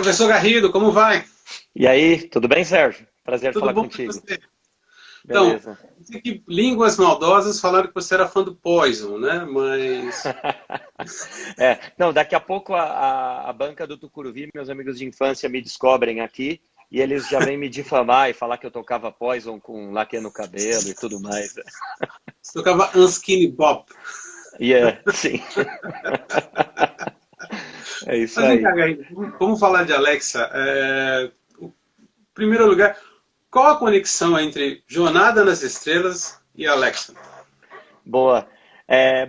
Professor Garrido, como vai? E aí, tudo bem, Sérgio? Prazer Tudo falar bom com contigo. você? Então, Beleza. sei que línguas maldosas falaram que você era fã do Poison, né? Mas Não, daqui a pouco a banca do Tucuruvi, meus amigos de infância me descobrem aqui e eles já vêm me difamar e falar que eu tocava Poison com laque no cabelo e tudo mais. você tocava Unskinny Bop. E é, sim, é isso Mas vem cá, aí. Garrido, vamos falar de Alexa. Em primeiro lugar, qual a conexão entre Jornada nas Estrelas e Alexa? Boa.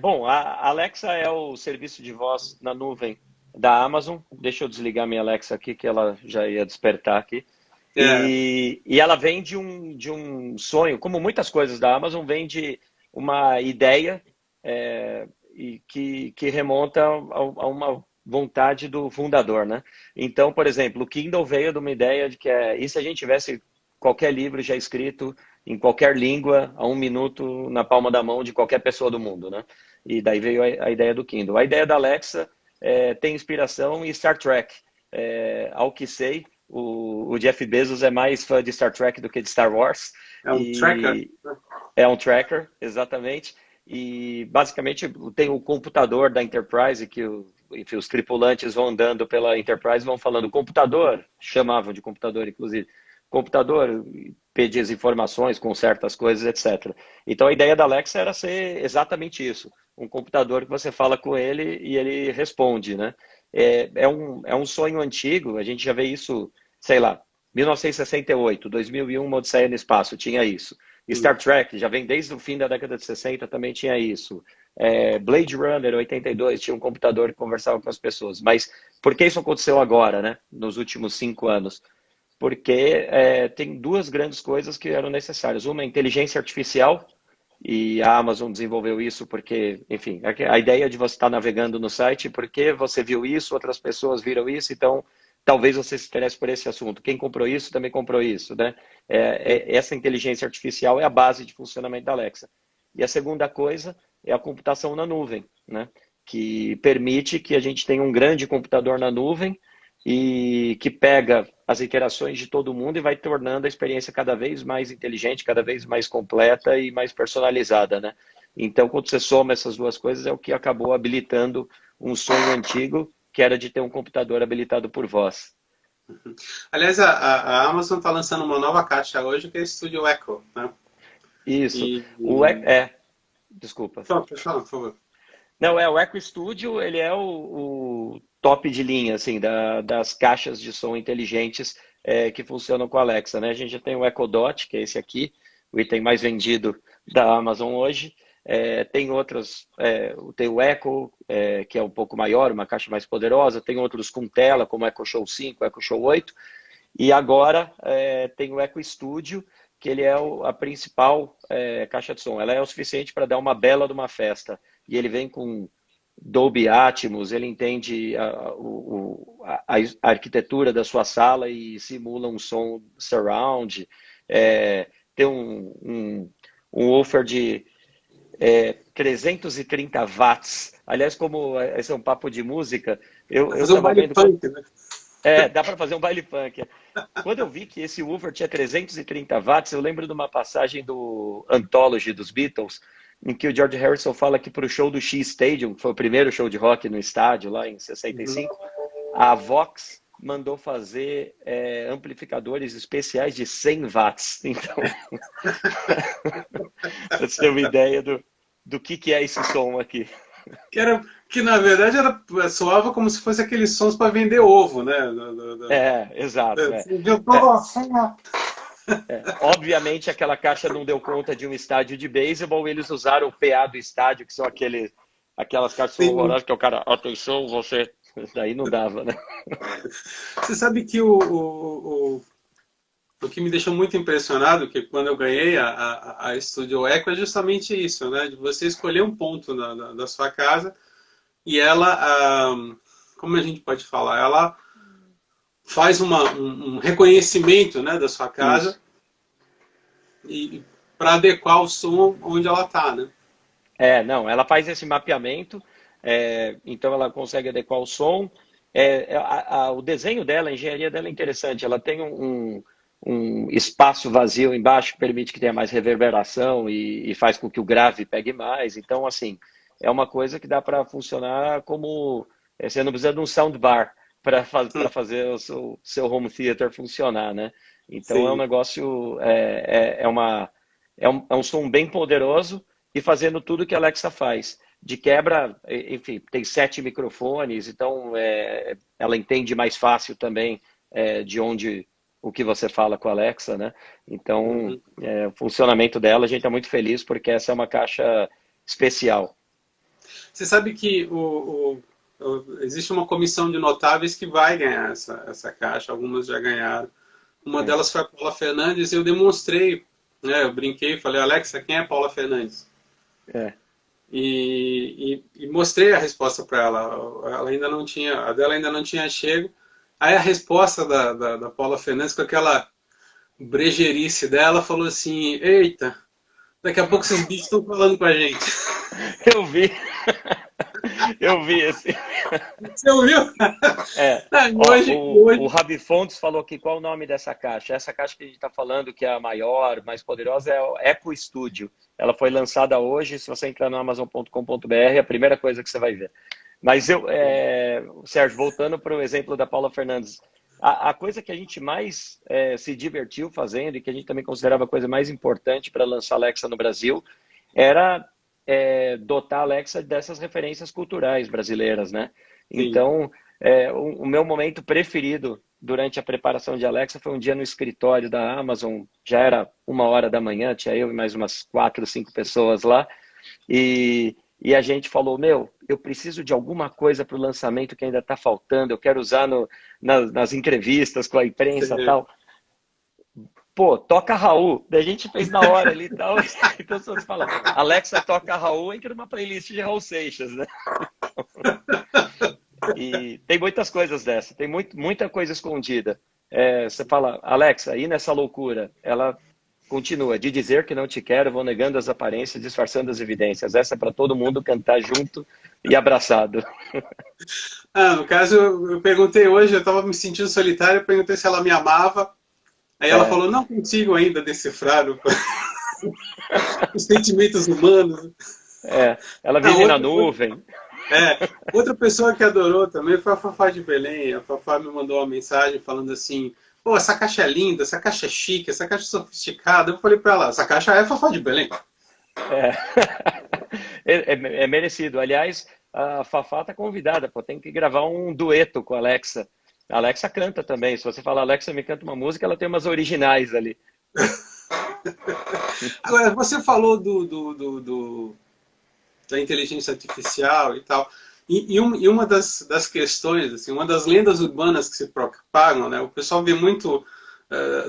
Bom, a Alexa é o serviço de voz na nuvem da Amazon. Deixa eu desligar minha Alexa aqui, que ela já ia despertar aqui. É, E ela vem de um sonho, como muitas coisas da Amazon, vem de uma ideia que remonta a uma vontade do fundador, né? Então, por exemplo, o Kindle veio de uma ideia de que e se a gente tivesse qualquer livro já escrito em qualquer língua, a 1 minuto na palma da mão de qualquer pessoa do mundo, né? E daí veio a ideia do Kindle. A ideia da Alexa tem inspiração em Star Trek. Ao que sei, o Jeff Bezos é mais fã de Star Trek do que de Star Wars. é um tracker. E é um tracker, exatamente. E basicamente tem o computador da Enterprise que enfim, os tripulantes vão andando pela Enterprise, vão falando computador, chamavam de computador, inclusive. Computador pedir as informações com certas coisas, etc. Então a ideia da Alexa era ser exatamente isso, um computador que você fala com ele e ele responde, né? É um sonho antigo, a gente já vê isso, sei lá, 1968, 2001, uma Odisseia no Espaço, tinha isso. Hum. Star Trek já vem desde o fim da década de 60, também tinha isso. Blade Runner 82 tinha um computador que conversava com as pessoas. Mas por que isso aconteceu agora, né? Nos últimos 5 anos? Porque tem duas grandes coisas que eram necessárias. Uma, inteligência artificial, e a Amazon desenvolveu isso porque, enfim, a ideia de você estar navegando no site, porque você viu isso, outras pessoas viram isso, então talvez você se interesse por esse assunto. Quem comprou isso também comprou isso, né? Essa inteligência artificial é a base de funcionamento da Alexa. E a segunda coisa é a computação na nuvem, né? Que permite que a gente tenha um grande computador na nuvem e que pega as interações de todo mundo e vai tornando a experiência cada vez mais inteligente, cada vez mais completa e mais personalizada, né? Então, quando você soma essas duas coisas, é o que acabou habilitando um sonho antigo, que era de ter um computador habilitado por voz. Aliás, a Amazon está lançando uma nova caixa hoje que é a Studio Echo, né? Isso. O E... desculpa. Pode falar, por favor. Não, o Echo Studio, ele é o top de linha, assim, das caixas de som inteligentes que funcionam com a Alexa, né? A gente já tem o Echo Dot, que é esse aqui, o item mais vendido da Amazon hoje. Tem outros, tem o Echo, que é um pouco maior, uma caixa mais poderosa. Tem outros com tela, como o Echo Show 5, o Echo Show 8. E agora tem o Echo Studio, que ele é a principal caixa de som. Ela é o suficiente para dar uma bela de uma festa. E ele vem com Dolby Atmos, ele entende a arquitetura da sua sala e simula um som surround. Tem um woofer de 330 watts. Aliás, como esse é um papo de música, Vai eu fazer um estava baile vendo... punk, né? Dá para fazer um baile funk. Quando eu vi que esse woofer tinha 330 watts, eu lembro de uma passagem do Anthology dos Beatles, em que o George Harrison fala que para o show do Shea Stadium, que foi o primeiro show de rock no estádio, lá em Uhum. 65, a Vox mandou fazer amplificadores especiais de 100 watts. Então, para você ter uma ideia do que é esse som aqui. Que na verdade soava como se fosse aqueles sons para vender ovo, né? Exato. Eu tô assim, ó. Obviamente, aquela caixa não deu conta de um estádio de beisebol, eles usaram o PA do estádio, que são aquelas caixas Sim. horrorosas que o cara, atenção, você. Daí não dava, né? Você sabe que o que me deixou muito impressionado, que quando eu ganhei a Studio Echo, é justamente isso, né? De você escolher um ponto da sua casa e ela, como a gente pode falar, ela faz um reconhecimento, né, da sua casa Isso. e para adequar o som onde ela está, né? Não, ela faz esse mapeamento, então ela consegue adequar o som O desenho dela, a engenharia dela é interessante. Ela tem um espaço vazio embaixo que permite que tenha mais reverberação e faz com que o grave pegue mais. Então, assim, é uma coisa que dá para funcionar como... Você não precisa de um soundbar para fazer o seu home theater funcionar, né? Então, é um Sim. negócio... É um som bem poderoso e fazendo tudo que a Alexa faz. De quebra, enfim, tem 7 microfones, então ela entende mais fácil também de onde o que você fala com a Alexa, né? Então, Uhum. o funcionamento dela, a gente está muito feliz porque essa é uma caixa especial. Você sabe que existe uma comissão de notáveis que vai ganhar essa caixa, algumas já ganharam. Uma É, delas foi a Paula Fernandes e eu demonstrei, né, eu brinquei, falei, Alexa, quem é a Paula Fernandes? é. E mostrei a resposta para ela. Ela ainda não tinha, a dela ainda não tinha chego. Aí a resposta da Paula Fernandes, com aquela brejerice dela, falou assim: Eita, daqui a pouco esses bichos estão falando com a gente. Eu vi, eu vi esse. Você ouviu? É, Ah, e ó, hoje, o hoje. Rabi Fontes falou que qual o nome dessa caixa? Essa caixa que a gente está falando, que é a maior, mais poderosa, é o Echo Studio. Ela foi lançada hoje, se você entrar no Amazon.com.br, é a primeira coisa que você vai ver. Mas Sérgio, voltando para o exemplo da Paula Fernandes, a coisa que a gente mais se divertiu fazendo e que a gente também considerava a coisa mais importante para lançar Alexa no Brasil era dotar a Alexa dessas referências culturais brasileiras, né? Sim. Então, o meu momento preferido durante a preparação de Alexa foi um dia no escritório da Amazon, já era 1 hora da manhã, tinha eu e mais umas 4, 5 pessoas lá, e a gente falou, eu preciso de alguma coisa para o lançamento que ainda está faltando, eu quero usar nas entrevistas com a imprensa e É. tal. Pô, toca Raul. Daí a gente fez na hora ali e tal. Então, se você fala, Alexa toca Raul, entra numa playlist de Raul Seixas, né? E tem muitas coisas dessa, tem muita coisa escondida. Você fala, Alexa, e nessa loucura? Ela continua, de dizer que não te quero, vou negando as aparências, disfarçando as evidências. Essa é para todo mundo cantar junto e abraçado. Ah, no caso, eu perguntei hoje, eu estava me sentindo solitário, eu perguntei se ela me amava. Aí ela É, falou, não consigo ainda decifrar os sentimentos humanos. ela Ah, vive na nuvem. outra pessoa que adorou também foi a Fafá de Belém. A Fafá me mandou uma mensagem falando assim: pô, essa caixa é linda, essa caixa é chique, essa caixa é sofisticada. Eu falei pra ela: essa caixa é Fafá de Belém. É, é merecido. Aliás, a Fafá está convidada, pô, tem que gravar um dueto com a Alexa. A Alexa canta também. Se você falar, Alexa, me canta uma música, ela tem umas originais ali. Agora, você falou da inteligência artificial e tal. E uma das questões, assim, uma das lendas urbanas que se propagam, né? O pessoal vê muito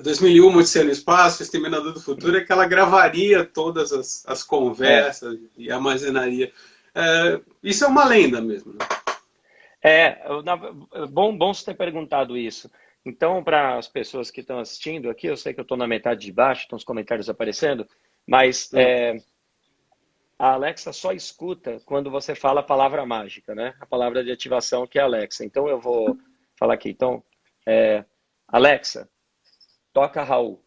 2001, Odisseia no Espaço, Exterminador do Futuro, é que ela gravaria todas as É, conversas e armazenaria. Isso é uma lenda mesmo, né? bom você ter perguntado isso. Então, para as pessoas que estão assistindo aqui, eu sei que eu estou na metade de baixo, estão os comentários aparecendo, mas a Alexa só escuta quando você fala a palavra mágica, né? A palavra de ativação que é Alexa. Então, eu vou falar aqui. Então, Alexa, toca Raul.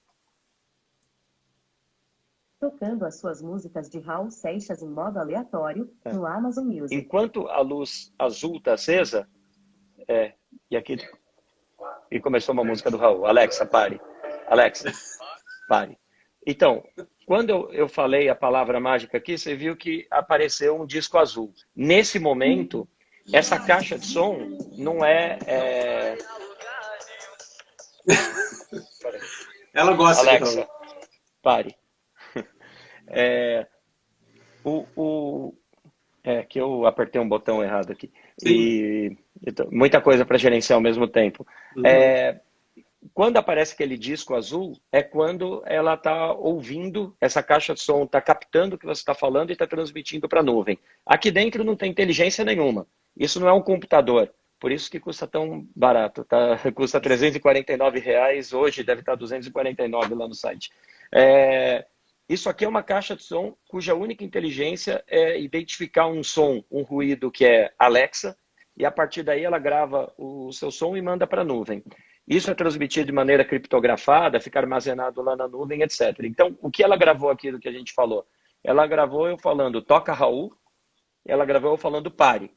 Tocando as suas músicas de Raul Seixas em modo aleatório no Amazon Music. Enquanto a luz azul está acesa, e aqui e começou uma música do Raul. Alexa, pare. Alexa, pare. Então, quando eu falei a palavra mágica aqui, você viu que apareceu um disco azul. Nesse momento, essa caixa de som não Ela gosta de Raul. Alexa, pare. O, o, que eu apertei um botão errado aqui. Sim. Então, muita coisa para gerenciar ao mesmo tempo. Uhum. Quando aparece aquele disco azul, é quando ela está ouvindo, essa caixa de som está captando o que você está falando e está transmitindo para a nuvem. Aqui dentro não tem inteligência nenhuma. Isso não é um computador. Por isso que custa tão barato. Tá? Custa R$ 349, hoje deve estar 249 lá no site. Isso aqui é uma caixa de som cuja única inteligência é identificar um som, um ruído que é Alexa, e a partir daí ela grava o seu som e manda para a nuvem. Isso é transmitido de maneira criptografada, fica armazenado lá na nuvem, etc. Então, o que ela gravou aqui do que a gente falou? Ela gravou eu falando toca Raul, ela gravou eu falando pare.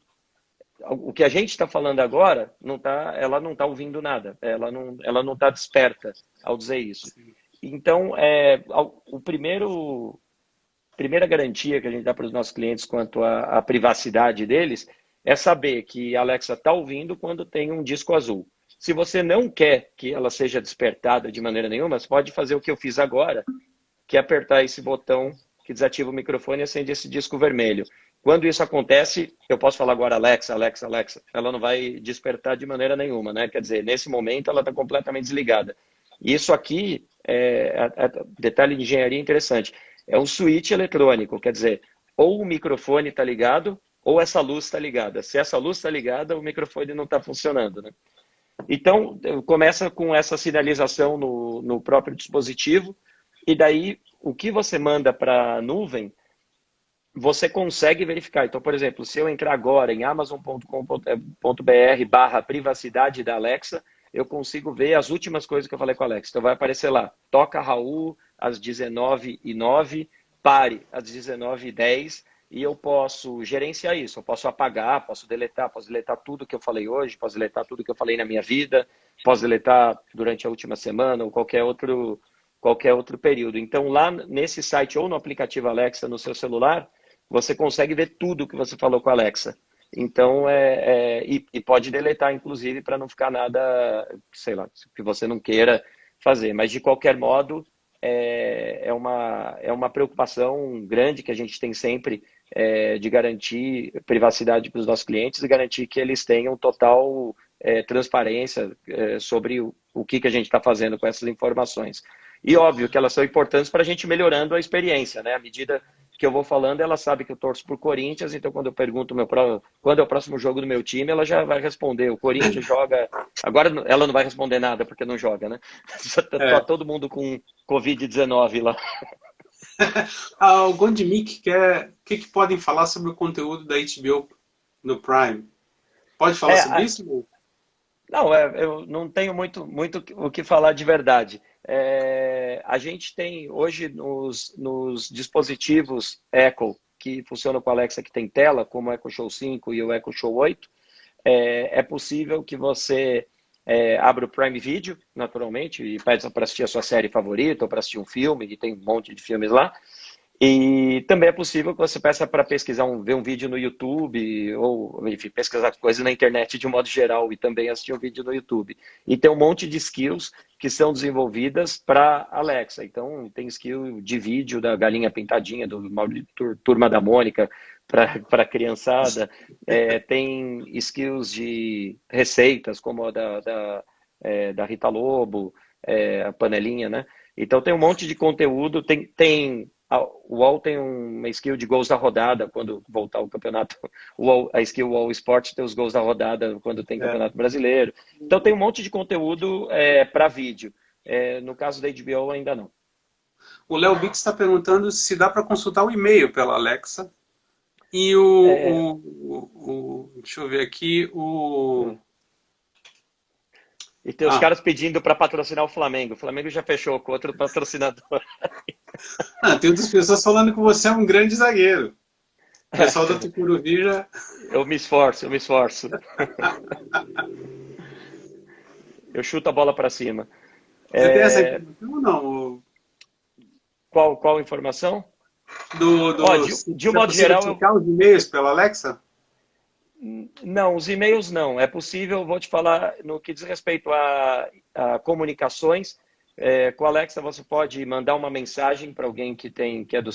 O que a gente está falando agora, ela não está ouvindo nada, ela não está desperta ao dizer isso. Então, primeira garantia que a gente dá para os nossos clientes quanto à privacidade deles é saber que a Alexa está ouvindo quando tem um disco azul. Se você não quer que ela seja despertada de maneira nenhuma, você pode fazer o que eu fiz agora, que é apertar esse botão que desativa o microfone e acende esse disco vermelho. Quando isso acontece, eu posso falar agora Alexa, Alexa, Alexa. Ela não vai despertar de maneira nenhuma, né? Quer dizer, nesse momento ela está completamente desligada. E isso aqui, detalhe de engenharia interessante, é um switch eletrônico, quer dizer, ou o microfone está ligado, ou essa luz está ligada. Se essa luz está ligada, o microfone não está funcionando, né? Então, começa com essa sinalização no próprio dispositivo, e daí o que você manda para a nuvem, você consegue verificar. Então, por exemplo, se eu entrar agora em amazon.com.br/privacidade da Alexa, eu consigo ver as últimas coisas que eu falei com a Alexa. Então vai aparecer lá, toca Raul às 19h09, pare às 19h10, e eu posso gerenciar isso. Eu posso apagar, posso deletar tudo que eu falei hoje, posso deletar tudo que eu falei na minha vida, posso deletar durante a última semana ou qualquer outro período. Então lá nesse site ou no aplicativo Alexa no seu celular, você consegue ver tudo que você falou com a Alexa. Então, e pode deletar, inclusive, para não ficar nada, sei lá, que você não queira fazer. Mas, de qualquer modo, é uma preocupação grande que a gente tem sempre de garantir privacidade para os nossos clientes e garantir que eles tenham total transparência sobre o que a gente está fazendo com essas informações. E, óbvio, que elas são importantes para a gente melhorando a experiência, né? À medida que eu vou falando, ela sabe que eu torço por Corinthians, então quando eu pergunto quando é o próximo jogo do meu time, ela já vai responder. O Corinthians joga... Agora ela não vai responder nada, porque não joga, né? Tá todo mundo com Covid-19 lá. O Gondimic o que podem falar sobre o conteúdo da HBO no Prime? Pode falar sobre isso? Não, eu não tenho muito o que falar de verdade. A gente tem hoje nos dispositivos Echo que funcionam com a Alexa, que tem tela, como o Echo Show 5 e o Echo Show 8, é possível que você abra o Prime Video, naturalmente, e peça para assistir a sua série favorita ou para assistir um filme, que tem um monte de filmes lá. E também é possível que você peça para pesquisar, ver um vídeo no YouTube, ou, enfim, pesquisar coisas na internet de um modo geral e também assistir um vídeo no YouTube. E tem um monte de skills que são desenvolvidas para Alexa. Então, tem skill de vídeo da Galinha Pintadinha, do Turma da Mônica, para a criançada. Tem skills de receitas, como a da Rita Lobo, a panelinha, né? Então, tem um monte de conteúdo. O UOL tem uma skill de gols da rodada quando voltar o campeonato. A skill UOL Esporte tem os gols da rodada quando tem campeonato brasileiro. Então tem um monte de conteúdo para vídeo. No caso da HBO ainda não. O Léo Bix está perguntando se dá para consultar o e-mail pela Alexa. E deixa eu ver aqui, E tem os caras pedindo para patrocinar o Flamengo. O Flamengo já fechou com outro patrocinador. Tem outras pessoas falando que você é um grande zagueiro. O pessoal da Tucuruvi já... Eu me esforço. Eu chuto a bola para cima. Você tem essa informação ou não? Qual informação? De um modo geral... os e-mails pela Alexa? Não, os e-mails não. É possível, vou te falar, no que diz respeito a comunicações, com a Alexa você pode mandar uma mensagem para alguém que é da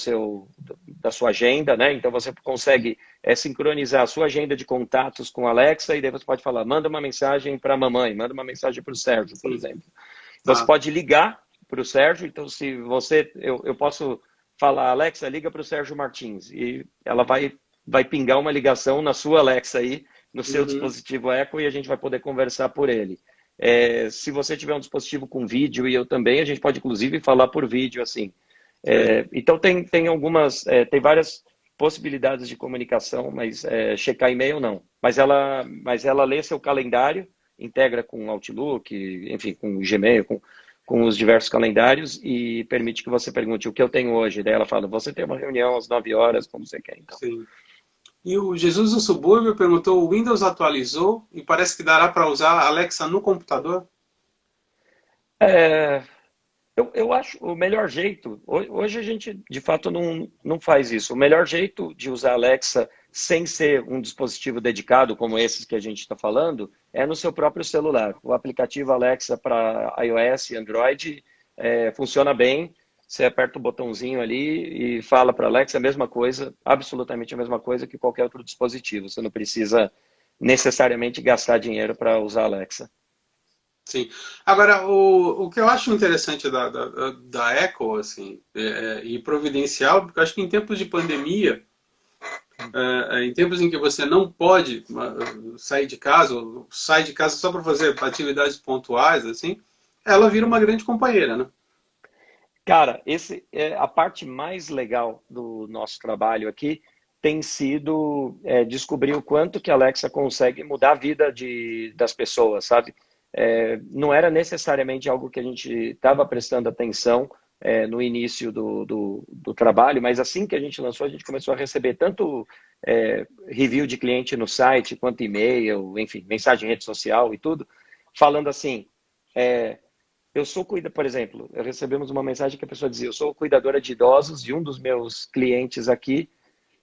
sua agenda, né? Então você consegue sincronizar a sua agenda de contatos com a Alexa e daí você pode falar, manda uma mensagem para a mamãe, manda uma mensagem para o Sérgio, por exemplo. Você pode ligar para o Sérgio, então se eu posso falar, Alexa, liga para o Sérgio Martins, e ela vai pingar uma ligação na sua Alexa aí, no seu dispositivo Echo, e a gente vai poder conversar por ele. Se você tiver um dispositivo com vídeo, e eu também, a gente pode inclusive falar por vídeo, assim. Então tem algumas, tem várias possibilidades de comunicação, mas checar e-mail não. Mas ela lê seu calendário, integra com Outlook, enfim, com Gmail, com os diversos calendários e permite que você pergunte o que eu tenho hoje. Daí ela fala, você tem uma reunião às 9 horas, como você quer, então. Sim. E o Jesus do Subúrbio perguntou, o Windows atualizou e parece que dará para usar a Alexa no computador? Eu acho o melhor jeito, hoje a gente de fato não faz isso. O melhor jeito de usar a Alexa sem ser um dispositivo dedicado, como esses que a gente está falando, é no seu próprio celular. O aplicativo Alexa para iOS e Android funciona bem. Você aperta o botãozinho ali e fala para a Alexa a mesma coisa, absolutamente a mesma coisa que qualquer outro dispositivo. Você não precisa necessariamente gastar dinheiro para usar a Alexa. Sim. Agora, o que eu acho interessante da Echo, assim, e providencial, porque eu acho que em tempos de pandemia, em tempos em que você não pode sair de casa, ou sai de casa só para fazer atividades pontuais, assim, ela vira uma grande companheira, né? Cara, a parte mais legal do nosso trabalho aqui tem sido descobrir o quanto que a Alexa consegue mudar a vida das pessoas, sabe? Não era necessariamente algo que a gente estava prestando atenção no início do trabalho, mas assim que a gente lançou, a gente começou a receber tanto review de cliente no site, quanto e-mail, enfim, mensagem em rede social e tudo, falando assim, por exemplo, recebemos uma mensagem que a pessoa dizia, eu sou cuidadora de idosos e um dos meus clientes aqui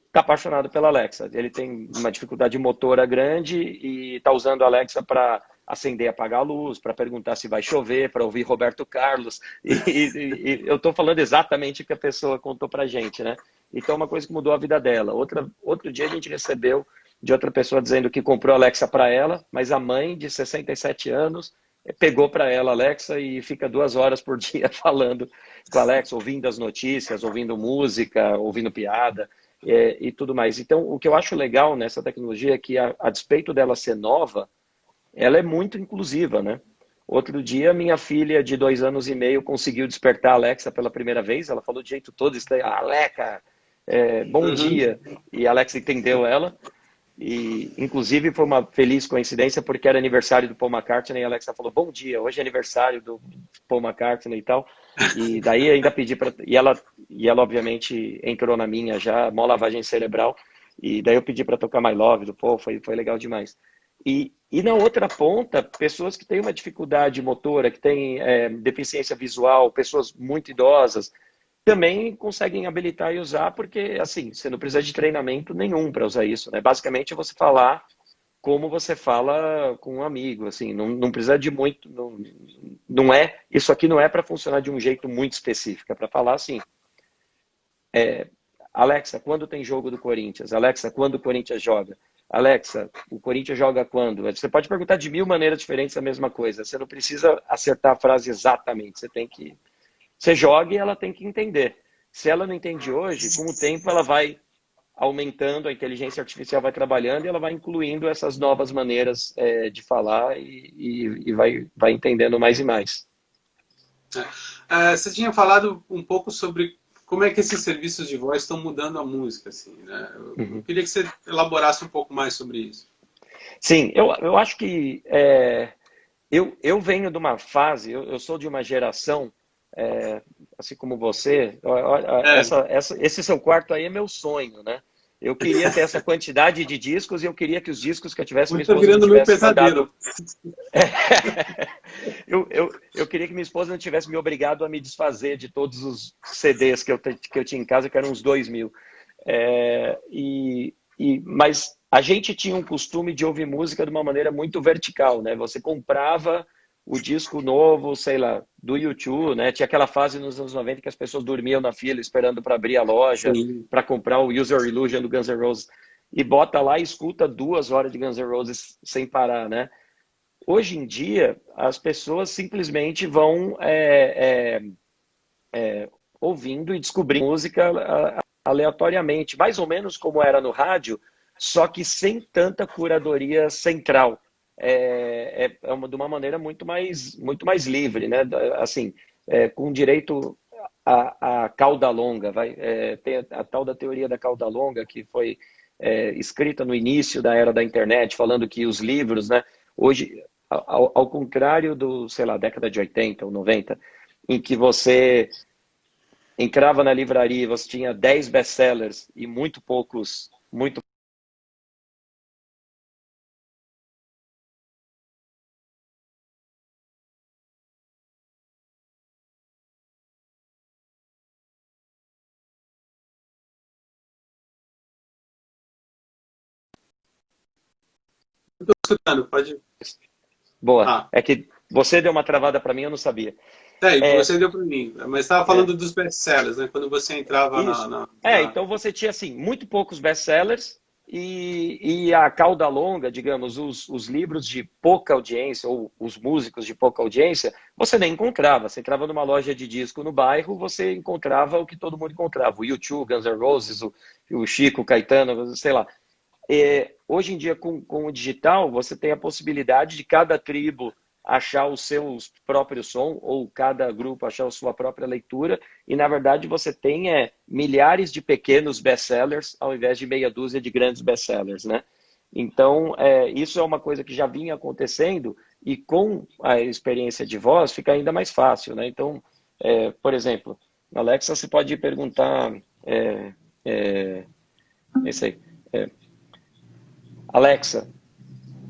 está apaixonado pela Alexa. Ele tem uma dificuldade motora grande e está usando a Alexa para acender e apagar a luz, para perguntar se vai chover, para ouvir Roberto Carlos. E eu estou falando exatamente o que a pessoa contou para a gente, né? Então, é uma coisa que mudou a vida dela. Outro dia a gente recebeu de outra pessoa dizendo que comprou a Alexa para ela, mas a mãe de 67 anos pegou para ela a Alexa e fica 2 horas por dia falando com a Alexa, ouvindo as notícias, ouvindo música, ouvindo piada e tudo mais. Então, o que eu acho legal nessa tecnologia é que, a despeito dela ser nova, ela é muito inclusiva, né? Outro dia, minha filha de 2 anos e meio conseguiu despertar a Alexa pela primeira vez. Ela falou de jeito todo, Alexa, bom dia. E a Alexa entendeu ela. E, inclusive, foi uma feliz coincidência porque era aniversário do Paul McCartney e a Alexa falou, bom dia, hoje é aniversário do Paul McCartney e tal. E daí ainda pedi para... E ela, obviamente, entrou na minha já, mó lavagem cerebral. E daí eu pedi para tocar My Love do Paul, foi legal demais. E na outra ponta, pessoas que têm uma dificuldade motora, que têm deficiência visual, pessoas muito idosas, também conseguem habilitar e usar, porque assim, você não precisa de treinamento nenhum para usar isso, né? Basicamente é você falar como você fala com um amigo, assim, não precisa de muito, isso aqui não é para funcionar de um jeito muito específico, é para falar assim, Alexa, quando tem jogo do Corinthians? Alexa, quando o Corinthians joga? Alexa, o Corinthians joga quando? Você pode perguntar de 1000 maneiras diferentes a mesma coisa, você não precisa acertar a frase exatamente, você joga e ela tem que entender. Se ela não entende hoje, com o tempo ela vai aumentando, a inteligência artificial vai trabalhando e ela vai incluindo essas novas maneiras de falar e vai entendendo mais e mais. Você tinha falado um pouco sobre como é que esses serviços de voz estão mudando a música, assim, né? Eu queria que você elaborasse um pouco mais sobre isso. Sim, eu acho que eu venho de uma fase, eu sou de uma geração assim como você, esse seu quarto aí é meu sonho, né? Eu queria ter essa quantidade de discos e eu queria que os discos que eu tivesse, minha esposa não tivesse mandado... eu queria que minha esposa não tivesse me obrigado a me desfazer de todos os CDs que eu tinha em casa, que eram uns 2000. Mas a gente tinha um costume de ouvir música de uma maneira muito vertical, né? Você comprava o disco novo, sei lá, do U2, né? Tinha aquela fase nos anos 90 que as pessoas dormiam na fila esperando para abrir a loja, para comprar o User Illusion do Guns N' Roses. E bota lá e escuta 2 horas de Guns N' Roses sem parar, né? Hoje em dia, as pessoas simplesmente vão ouvindo e descobrindo música aleatoriamente, mais ou menos como era no rádio, só que sem tanta curadoria central. De uma maneira muito mais livre, né? Assim, com direito a cauda longa, tem a tal da teoria da cauda longa, que foi escrita no início da era da internet, falando que os livros, né, hoje, ao contrário do, sei lá, década de 80 ou 90, em que você entrava na livraria e você tinha 10 best-sellers e muito Estou escutando, pode. boa. Ah, É que você deu uma travada para mim, eu não sabia. e você deu para mim. Mas estava É, falando dos best-sellers, né? Quando você entrava Isso. na. Então você tinha, assim, muito poucos best-sellers e a cauda longa, digamos, os livros de pouca audiência ou os músicos de pouca audiência, você nem encontrava. Você entrava numa loja de disco no bairro, você encontrava o que todo mundo encontrava. O U2, Guns N' Roses, o Chico, o Caetano, sei lá. Hoje em dia, com o digital, você tem a possibilidade de cada tribo achar o seu próprio som, ou cada grupo achar a sua própria leitura, e na verdade você tem milhares de pequenos best-sellers ao invés de meia dúzia de grandes best-sellers, né? Então, isso é uma coisa que já vinha acontecendo, e com a experiência de voz fica ainda mais fácil, né? Então, por exemplo, na Alexa você pode perguntar, isso aí, Alexa,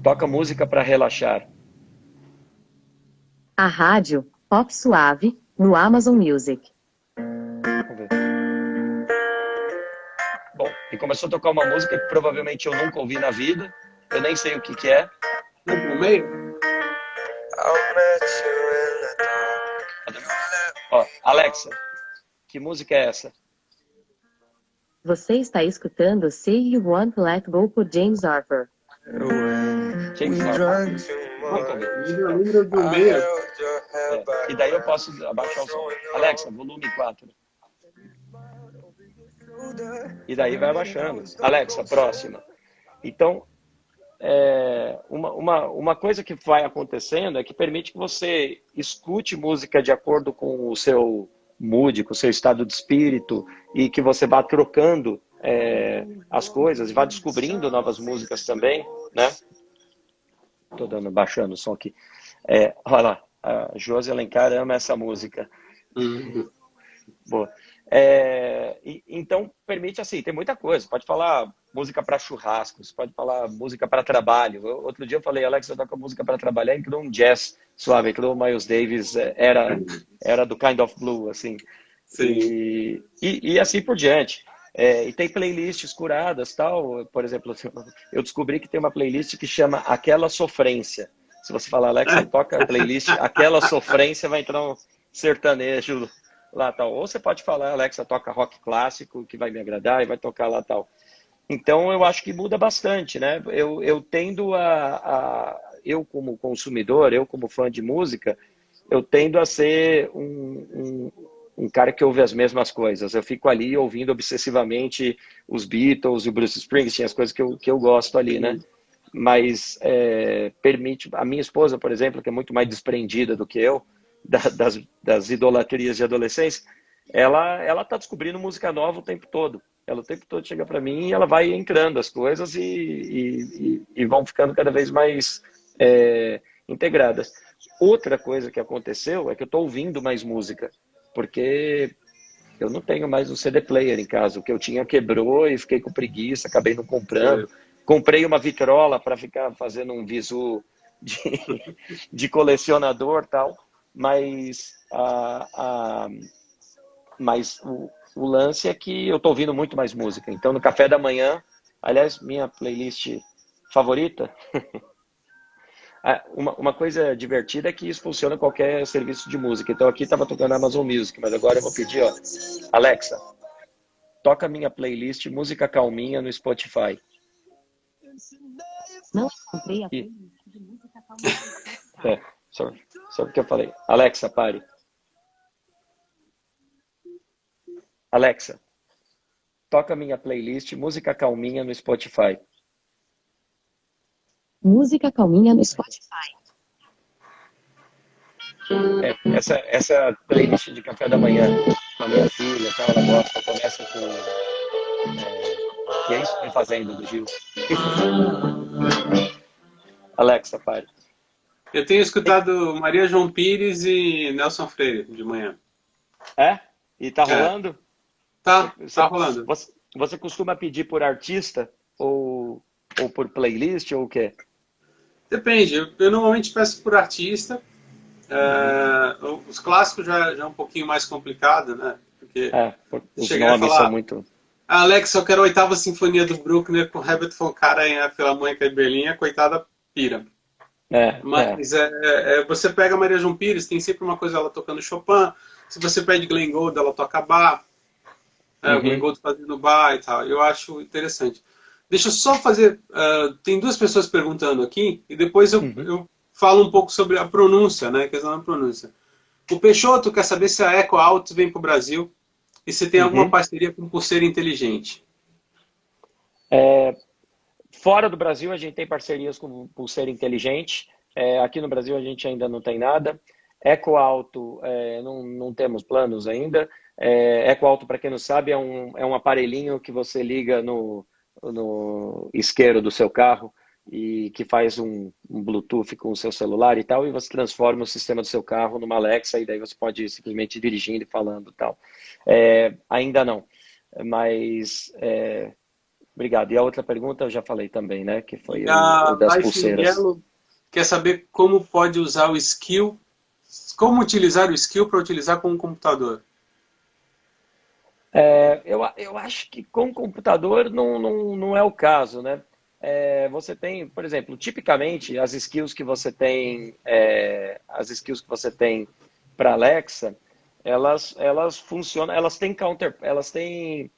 toca música para relaxar. A rádio Pop Suave, no Amazon Music. Vamos ver. Bom, e começou a tocar uma música que provavelmente eu nunca ouvi na vida. Eu nem sei o que que é. No meio? Ó, Alexa, que música é essa? Você está escutando Say You Want to Let Go por James Arthur. James Arthur. Nunca ouvi. Lembra do meio? E daí eu posso abaixar o som. Alexa, volume 4. E daí vai abaixando. Alexa, próxima. Então, uma coisa que vai acontecendo é que permite que você escute música de acordo com o seu mood, com o seu estado de espírito, e que você vá trocando as coisas, e vá descobrindo novas músicas também, né? Tô baixando o som aqui. Olha lá, a Josi Alencar ama essa música. Boa. Então, permite, assim, tem muita coisa. Pode falar música para churrascos, pode falar música para trabalho. Outro dia eu falei, Alexa, toca música para trabalhar, e criou um jazz suave, criou o Miles Davis, era do Kind of Blue, assim. Sim. E assim por diante. E tem playlists curadas, tal. Por exemplo, eu descobri que tem uma playlist que chama Aquela Sofrência. Se você falar, Alexa, toca a playlist Aquela Sofrência, vai entrar um sertanejo lá, tal. Ou você pode falar, Alexa, toca rock clássico, que vai me agradar, e vai tocar lá, tal. Então, eu acho que muda bastante, né? Eu tendo eu como consumidor, eu como fã de música, eu tendo a ser um cara que ouve as mesmas coisas. Eu fico ali ouvindo obsessivamente os Beatles e o Bruce Springsteen, as coisas que eu gosto ali, né? Mas permite... A minha esposa, por exemplo, que é muito mais desprendida do que eu, das idolatrias de adolescência, ela tá descobrindo música nova o tempo todo. Ela o tempo todo chega para mim e ela vai entrando as coisas e vão ficando cada vez mais integradas. Outra coisa que aconteceu é que eu estou ouvindo mais música, porque eu não tenho mais um CD player em casa. O que eu tinha quebrou e fiquei com preguiça, acabei não comprando. Comprei uma vitrola para ficar fazendo um visu de colecionador, tal. Mas o lance é que eu estou ouvindo muito mais música. Então, no café da manhã, aliás, minha playlist favorita, uma coisa divertida é que isso funciona em qualquer serviço de música. Então, aqui estava tocando Amazon Music, mas agora eu vou pedir, ó, Alexa, toca minha playlist Música Calminha no Spotify. Não encontrei a playlist de música calminha. Só porque eu falei. Alexa, pare. Alexa, toca minha playlist Música Calminha no Spotify. Música calminha no Spotify. Essa é a playlist de café da manhã. com a minha filha, tal, ela gosta, começa com... que é isso que vem fazendo do Gil. Alexa, pare. Eu tenho escutado Maria João Pires e Nelson Freire de manhã. É? E tá É, rolando? tá rolando. Você costuma pedir por artista ou por playlist ou o quê? Depende, eu normalmente peço por artista. Os clássicos já é um pouquinho mais complicado, né? Porque Os chegar e nomes são falar, muito... Alexa, eu quero a oitava sinfonia do Bruckner com Herbert von Karajan, a Filarmônica de Berlim, a coitada pira. Mas você pega a Maria João Pires, tem sempre uma coisa ela tocando Chopin. Se você pede Glenn Gould, ela toca Bach. O Glenn Gould fazendo Bach e tal. Eu acho interessante. Deixa eu só fazer... tem duas pessoas perguntando aqui, e depois eu falo um pouco sobre a pronúncia, né? A questão da pronúncia. O Peixoto quer saber se a Eco Alto vem para o Brasil e se tem alguma parceria com Pulseira Inteligente. Fora do Brasil, a gente tem parcerias com Pulseira Inteligente. Aqui no Brasil, a gente ainda não tem nada. Eco Alto, não temos planos ainda. Eco Alto, para quem não sabe, é um aparelhinho que você liga no isqueiro do seu carro e que faz um Bluetooth com o seu celular e tal, e você transforma o sistema do seu carro numa Alexa, e daí você pode ir simplesmente ir dirigindo e falando e tal. Ainda não, mas... Obrigado. E a outra pergunta eu já falei também, né? Que foi o das Life in pulseiras. Yellow quer saber como pode usar o skill, como utilizar o skill para utilizar com um computador. Eu acho que com computador não é o caso, né? Você tem, por exemplo, tipicamente as skills que você tem, para Alexa, elas funcionam, elas têm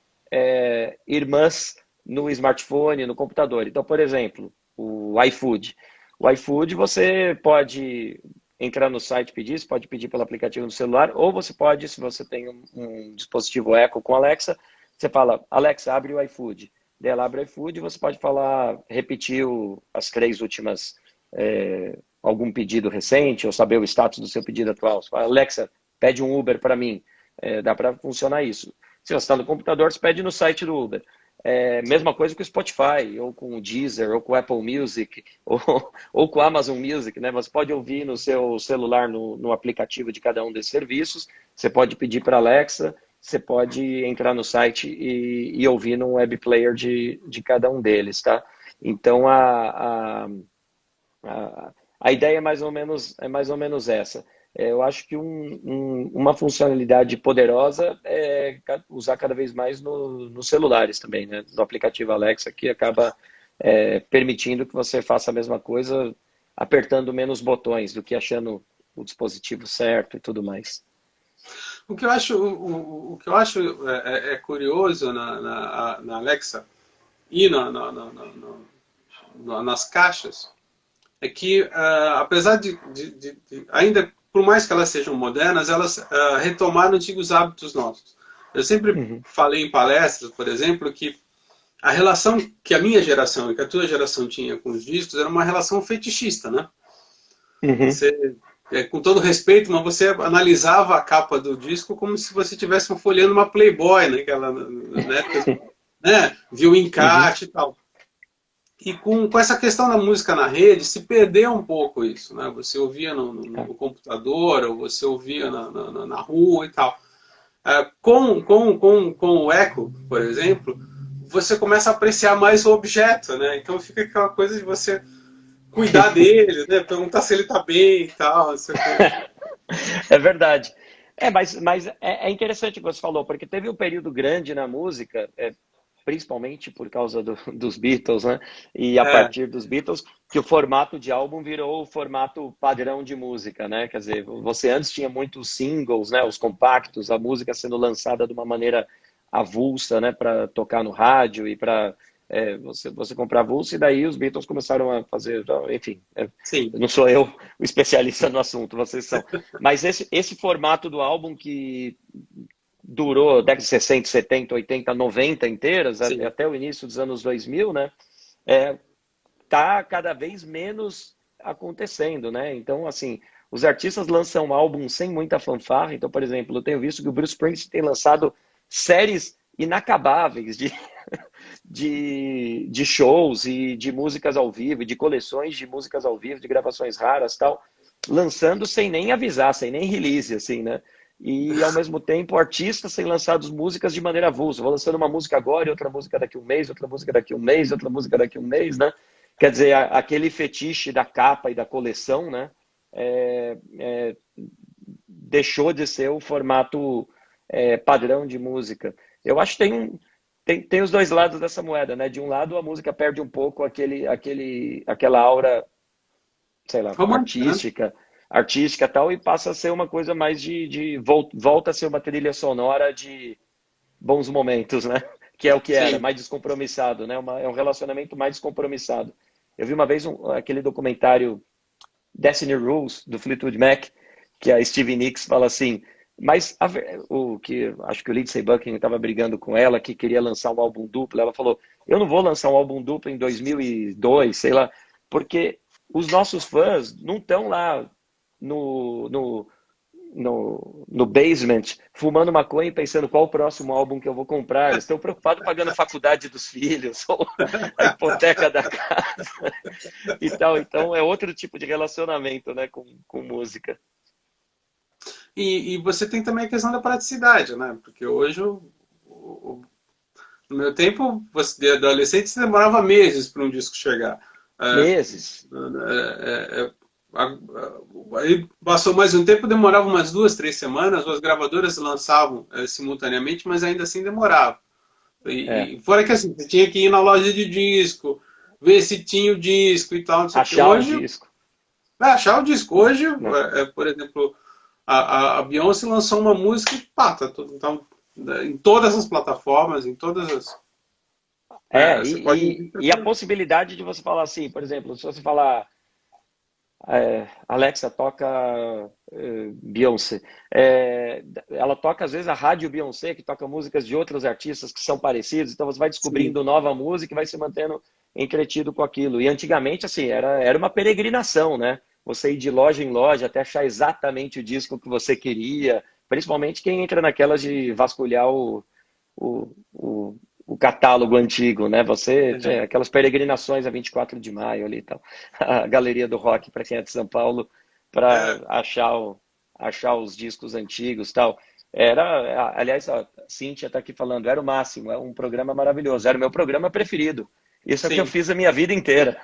irmãs no smartphone, no computador. Então, por exemplo, o iFood. O iFood você pode entrar no site e pedir, você pode pedir pelo aplicativo no celular, ou você pode, se você tem um dispositivo Echo com Alexa, você fala, Alexa, abre o iFood. Daí ela abre o iFood e você pode falar, repetir as 3 últimas, algum pedido recente, ou saber o status do seu pedido atual. Você fala, Alexa, pede um Uber para mim. Dá para funcionar isso. Se você está no computador, você pede no site do Uber. Mesma coisa com o Spotify, ou com o Deezer, ou com o Apple Music, ou com o Amazon Music, né? Você pode ouvir no seu celular, no aplicativo de cada um desses serviços, você pode pedir para a Alexa, você pode entrar no site e ouvir no web player de cada um deles, tá? Então, a ideia é mais ou menos essa. Eu acho que uma funcionalidade poderosa é usar cada vez mais nos celulares também, né? No aplicativo Alexa, que acaba permitindo que você faça a mesma coisa apertando menos botões do que achando o dispositivo certo e tudo mais. O que eu acho curioso na Alexa e nas caixas é que, apesar de ainda, por mais que elas sejam modernas, elas retomaram antigos hábitos nossos. Eu sempre falei em palestras, por exemplo, que a relação que a minha geração e que a tua geração tinha com os discos era uma relação fetichista, né? Você, com todo respeito, mas você analisava a capa do disco como se você estivesse folheando uma Playboy, né? Viu o encarte e tal. E com essa questão da música na rede, se perdeu um pouco isso, né? Você ouvia no computador, ou você ouvia na rua e tal. Com o Echo, por exemplo, você começa a apreciar mais o objeto, né? Então fica aquela coisa de você cuidar dele, né? Perguntar se ele está bem e tal. Não sei o quê. É verdade. Mas é interessante o que você falou, porque teve um período grande na música, principalmente por causa dos Beatles, né? E a partir dos Beatles, que o formato de álbum virou o formato padrão de música, né? Quer dizer, você antes tinha muitos singles, né? Os compactos, a música sendo lançada de uma maneira avulsa, né? Para tocar no rádio e para você comprar avulso, e daí os Beatles começaram a fazer, enfim, Sim. não sou eu o especialista no assunto, vocês são. Mas esse formato do álbum que durou década de 60, 70, 80, 90 inteiras, até o início dos anos 2000, né? Tá cada vez menos acontecendo, né? Então, assim, os artistas lançam álbuns sem muita fanfarra. Então, por exemplo, eu tenho visto que o Bruce Springsteen tem lançado séries inacabáveis de shows e de músicas ao vivo, de coleções de músicas ao vivo, de gravações raras, tal, lançando sem nem avisar, sem nem release, assim, né? E, ao mesmo tempo, artistas têm lançado músicas de maneira avulsa. Vou lançando uma música agora e outra música daqui a um mês, outra música daqui a um mês, outra música daqui a um mês, né? Quer dizer, aquele fetiche da capa e da coleção, né? Deixou de ser o formato padrão de música. Eu acho que tem os dois lados dessa moeda, né? De um lado, a música perde um pouco aquela aura, sei lá, Romântica, né? artística tal, e passa a ser uma coisa mais volta a ser uma trilha sonora de bons momentos, né? Que é o que era, Sim. mais descompromissado, né? É um relacionamento mais descompromissado. Eu vi uma vez aquele documentário Destiny Rules, do Fleetwood Mac, que a Stevie Nicks fala assim, mas acho que o Lindsey Buckingham estava brigando com ela, que queria lançar um álbum duplo. Ela falou, eu não vou lançar um álbum duplo em 2002, sei lá, porque os nossos fãs não estão lá no basement, fumando maconha e pensando qual o próximo álbum que eu vou comprar. Eles estão preocupados pagando a faculdade dos filhos, ou a hipoteca da casa e tal. Então é outro tipo de relacionamento, né, com música. E você tem também a questão da praticidade, né? Porque hoje, no meu tempo, de adolescente, você demorava meses para um disco chegar. Meses. Aí passou mais um tempo, demorava umas 2, 3 semanas, as gravadoras lançavam simultaneamente, mas ainda assim demorava. E fora que assim, você tinha que ir na loja de disco, ver se tinha o disco e tal. Não sei achar hoje, o disco. Achar o disco. Hoje, por exemplo, a Beyoncé lançou uma música e pá, tá tudo, então, em todas as plataformas, em todas as... você pode... E a possibilidade de você falar assim, por exemplo, se você falar Alexa, toca Beyoncé. Ela toca, às vezes, a rádio Beyoncé, que toca músicas de outros artistas que são parecidos, então você vai descobrindo Sim. nova música e vai se mantendo entretido com aquilo. E antigamente, assim, era uma peregrinação, né? Você ir de loja em loja até achar exatamente o disco que você queria, principalmente quem entra naquelas de vasculhar o catálogo antigo, né? Você tinha aquelas peregrinações a 24 de maio ali e tal. A Galeria do Rock, para quem é de São Paulo, para achar os discos antigos e tal. Aliás, a Cíntia está aqui falando, era o máximo, é um programa maravilhoso, era o meu programa preferido. Isso é o que eu fiz a minha vida inteira.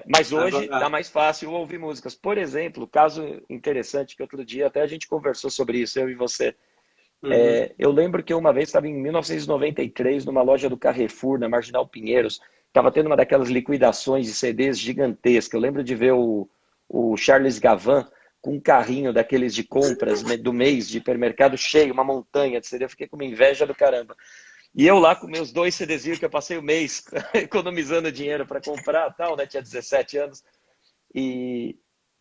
Mas hoje tá mais fácil ouvir músicas. Por exemplo, caso interessante que outro dia até a gente conversou sobre isso, eu e você. Eu lembro que uma vez estava em 1993 numa loja do Carrefour, na Marginal Pinheiros, estava tendo uma daquelas liquidações de CDs gigantescas. Eu lembro de ver o Charles Gavan com um carrinho daqueles de compras do mês de hipermercado cheio, uma montanha de CD. Eu fiquei com uma inveja do caramba. E eu lá com meus 2 CDzinhos que eu passei o mês economizando dinheiro para comprar, tal, né? Tinha 17 anos. E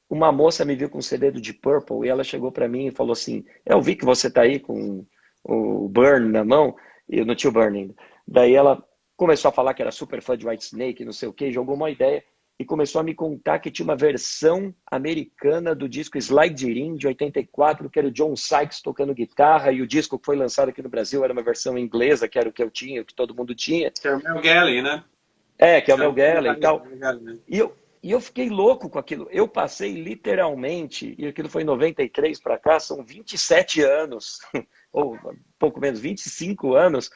uma moça me viu com um CD do Deep Purple e ela chegou para mim e falou assim, eu vi que você tá aí com o Burn na mão, e eu não tinha o Burn ainda. Daí ela começou a falar que era super fã de Whitesnake, não sei o que, jogou uma ideia e começou a me contar que tinha uma versão americana do disco Slide It In, de 84, que era o John Sykes tocando guitarra, e o disco que foi lançado aqui no Brasil era uma versão inglesa, que era o que eu tinha, o que todo mundo tinha. Que é o Mel Galley, né? Que é o Mel Galley e tal. E eu fiquei louco com aquilo. Eu passei literalmente, e aquilo foi em 93 para cá, são 27 anos, ou pouco menos, 25 anos,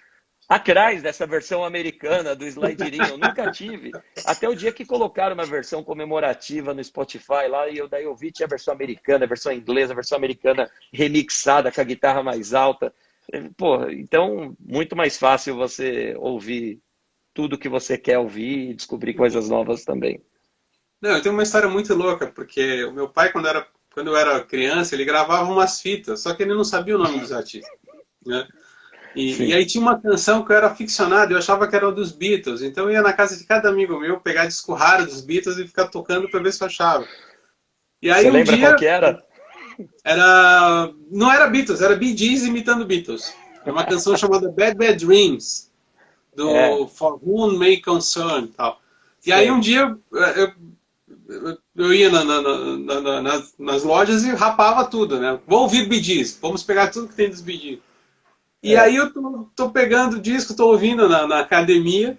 atrás dessa versão americana do Slide It In. Eu nunca tive. Até o dia que colocaram uma versão comemorativa no Spotify lá, e daí eu vi, tinha a versão americana, a versão inglesa, a versão americana remixada com a guitarra mais alta. Pô, então, muito mais fácil você ouvir tudo que você quer ouvir e descobrir coisas novas também. Não, eu tenho uma história muito louca, porque o meu pai, quando eu era criança, ele gravava umas fitas, só que ele não sabia o nome dos artistas, né? E aí tinha uma canção que eu era aficionado, eu achava que era dos Beatles, então eu ia na casa de cada amigo meu, pegar disco raro dos Beatles e ficar tocando para ver se eu achava. E aí Você lembra qual que era? Não era Beatles, era Bee Gees imitando Beatles. É uma canção chamada Bad Bad Dreams, do For Whom May Concern, tal. E aí um dia eu ia nas lojas e rapava tudo, né? Vou ouvir Bee Gees, vamos pegar tudo que tem dos Bee Gees. E aí eu tô pegando o disco, tô ouvindo na academia,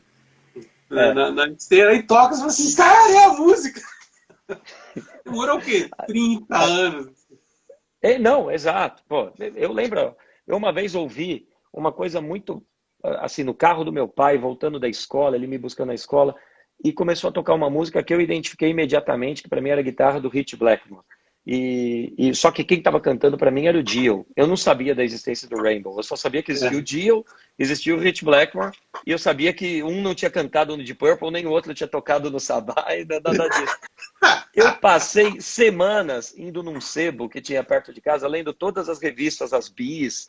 na esteira, e toca e falo assim, cara, é a música! Demorou o quê? 30 anos. Não, exato. Pô, eu lembro, eu uma vez ouvi uma coisa muito, assim, no carro do meu pai, voltando da escola, ele me buscando na escola, e começou a tocar uma música que eu identifiquei imediatamente, que para mim era a guitarra do Ritchie Blackmore. Só que quem estava cantando para mim era o Dio. Eu não sabia da existência do Rainbow. Eu só sabia que existia o Dio, existia o Ritchie Blackmore, e eu sabia que um não tinha cantado no Deep Purple, nem o outro tinha tocado no Sabá, e nada disso. Eu passei semanas indo num sebo que tinha perto de casa, lendo todas as revistas, as Bis,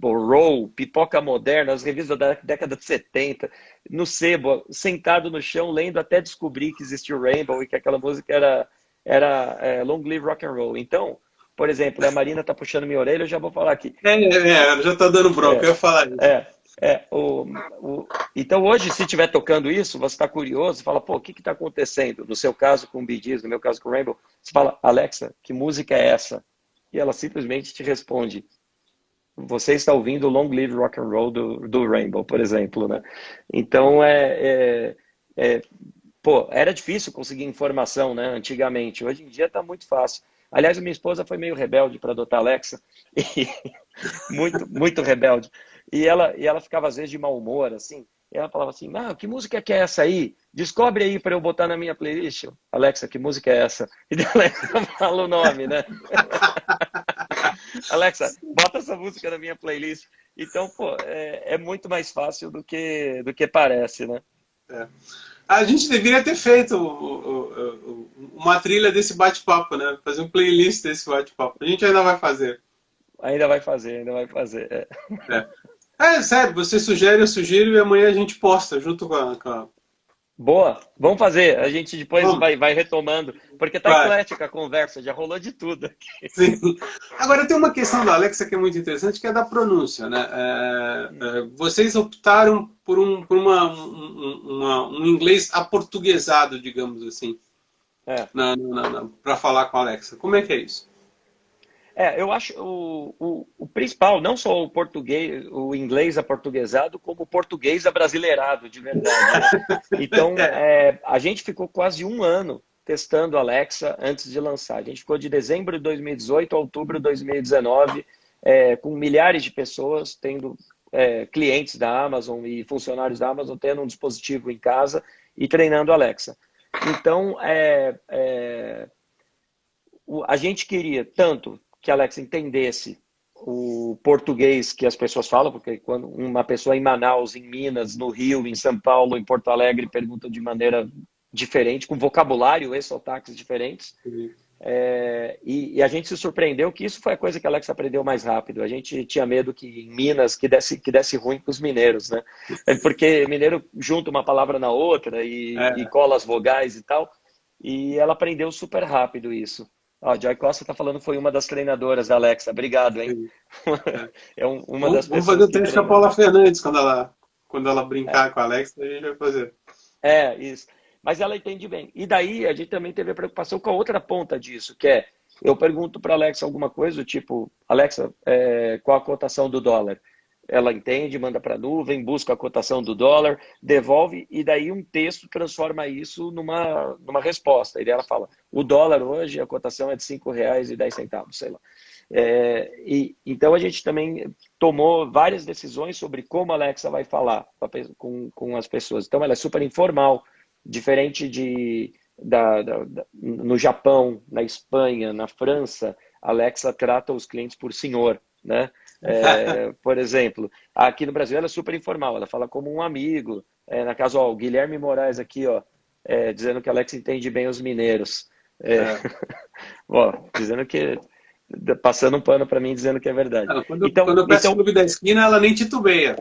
o Roll, Pipoca Moderna, as revistas da década de 70, no sebo, sentado no chão, lendo até descobrir que existia o Rainbow e que aquela música era Long Live Rock and Roll. Então, por exemplo, a Marina está puxando minha orelha, eu já vou falar aqui. Já tá dando bronca, eu ia falar isso. Então hoje, se estiver tocando isso, você está curioso, fala, pô, o que está acontecendo? No seu caso com o Bee Gees, no meu caso com o Rainbow, você fala, Alexa, que música é essa? E ela simplesmente te responde, você está ouvindo o Long Live Rock and Roll do Rainbow, por exemplo, né? Então, pô, era difícil conseguir informação, né, antigamente. Hoje em dia está muito fácil. Aliás, a minha esposa foi meio rebelde para adotar a Alexa, muito rebelde. E ela ficava, às vezes, de mau humor, assim. E ela falava assim, que música que é essa aí? Descobre aí para eu botar na minha playlist. Alexa, que música é essa? E a Alexa fala o nome, né? Alexa, bota essa música na minha playlist. Então, pô, é muito mais fácil do que parece, né? A gente deveria ter feito uma trilha desse bate-papo, né? Fazer um playlist desse bate-papo. A gente ainda vai fazer. Ainda vai fazer. Sério, você sugere, eu sugiro e amanhã a gente posta junto com a... Boa, vamos fazer. A gente depois vai retomando, porque tá eclética a conversa, já rolou de tudo aqui. Sim. Agora tem uma questão da Alexa que é muito interessante, que é da pronúncia, né? Vocês optaram por um inglês aportuguesado, digamos assim, para falar com a Alexa. Como é que é isso? Eu acho o principal, não só o português, o inglês aportuguesado, como o português abrasileirado, de verdade. Né? Então, a gente ficou quase um ano testando a Alexa antes de lançar. A gente ficou de dezembro de 2018 a outubro de 2019, com milhares de pessoas tendo clientes da Amazon e funcionários da Amazon tendo um dispositivo em casa e treinando a Alexa. Então, a gente queria tanto que a Alexa entendesse o português que as pessoas falam, porque quando uma pessoa em Manaus, em Minas, no Rio, em São Paulo, em Porto Alegre pergunta de maneira diferente, com vocabulário e sotaques diferentes. Uhum. E a gente se surpreendeu que isso foi a coisa que a Alexa aprendeu mais rápido. A gente tinha medo que em Minas que desse ruim com os mineiros, né? Porque mineiro junta uma palavra na outra e cola as vogais e tal. E ela aprendeu super rápido isso. A Joy Costa está falando, foi uma das treinadoras da Alexa. Obrigado, hein? Uma das pessoas. Vamos fazer o teste com a Paula Fernandes quando ela brincar com a Alexa, a gente vai fazer. Isso. Mas ela entende bem. E daí a gente também teve a preocupação com a outra ponta disso, que é, eu pergunto para a Alexa alguma coisa, tipo, Alexa, qual a cotação do dólar? Ela entende, manda para a nuvem, busca a cotação do dólar, devolve, e daí um texto transforma isso numa resposta. E daí ela fala, o dólar hoje, a cotação é de R$5,10, sei lá. Então a gente também tomou várias decisões sobre como a Alexa vai falar com as pessoas. Então ela é super informal, diferente no Japão, na Espanha, na França, a Alexa trata os clientes por senhor, né? Por exemplo, aqui no Brasil ela é super informal, ela fala como um amigo. Na casa, o Guilherme Moraes aqui, dizendo que a Alexa entende bem os mineiros. Dizendo que passando um pano para mim, dizendo que é verdade. Quando eu peço o clube da esquina, ela nem titubeia.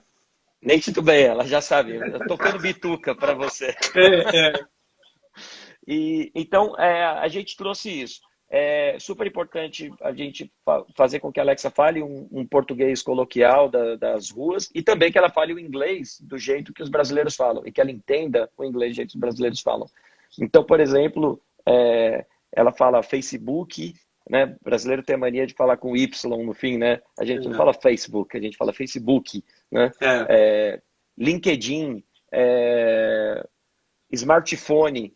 Nem titubeia, ela já sabe. Tocando bituca para você. Então, a gente trouxe isso. É super importante a gente fazer com que a Alexa fale um português coloquial das ruas e também que ela fale o inglês do jeito que os brasileiros falam e que ela entenda o inglês do jeito que os brasileiros falam. Então, por exemplo, ela fala Facebook, né? O brasileiro tem a mania de falar com Y no fim, né? A gente não fala Facebook, a gente fala Facebook, né? LinkedIn, smartphone,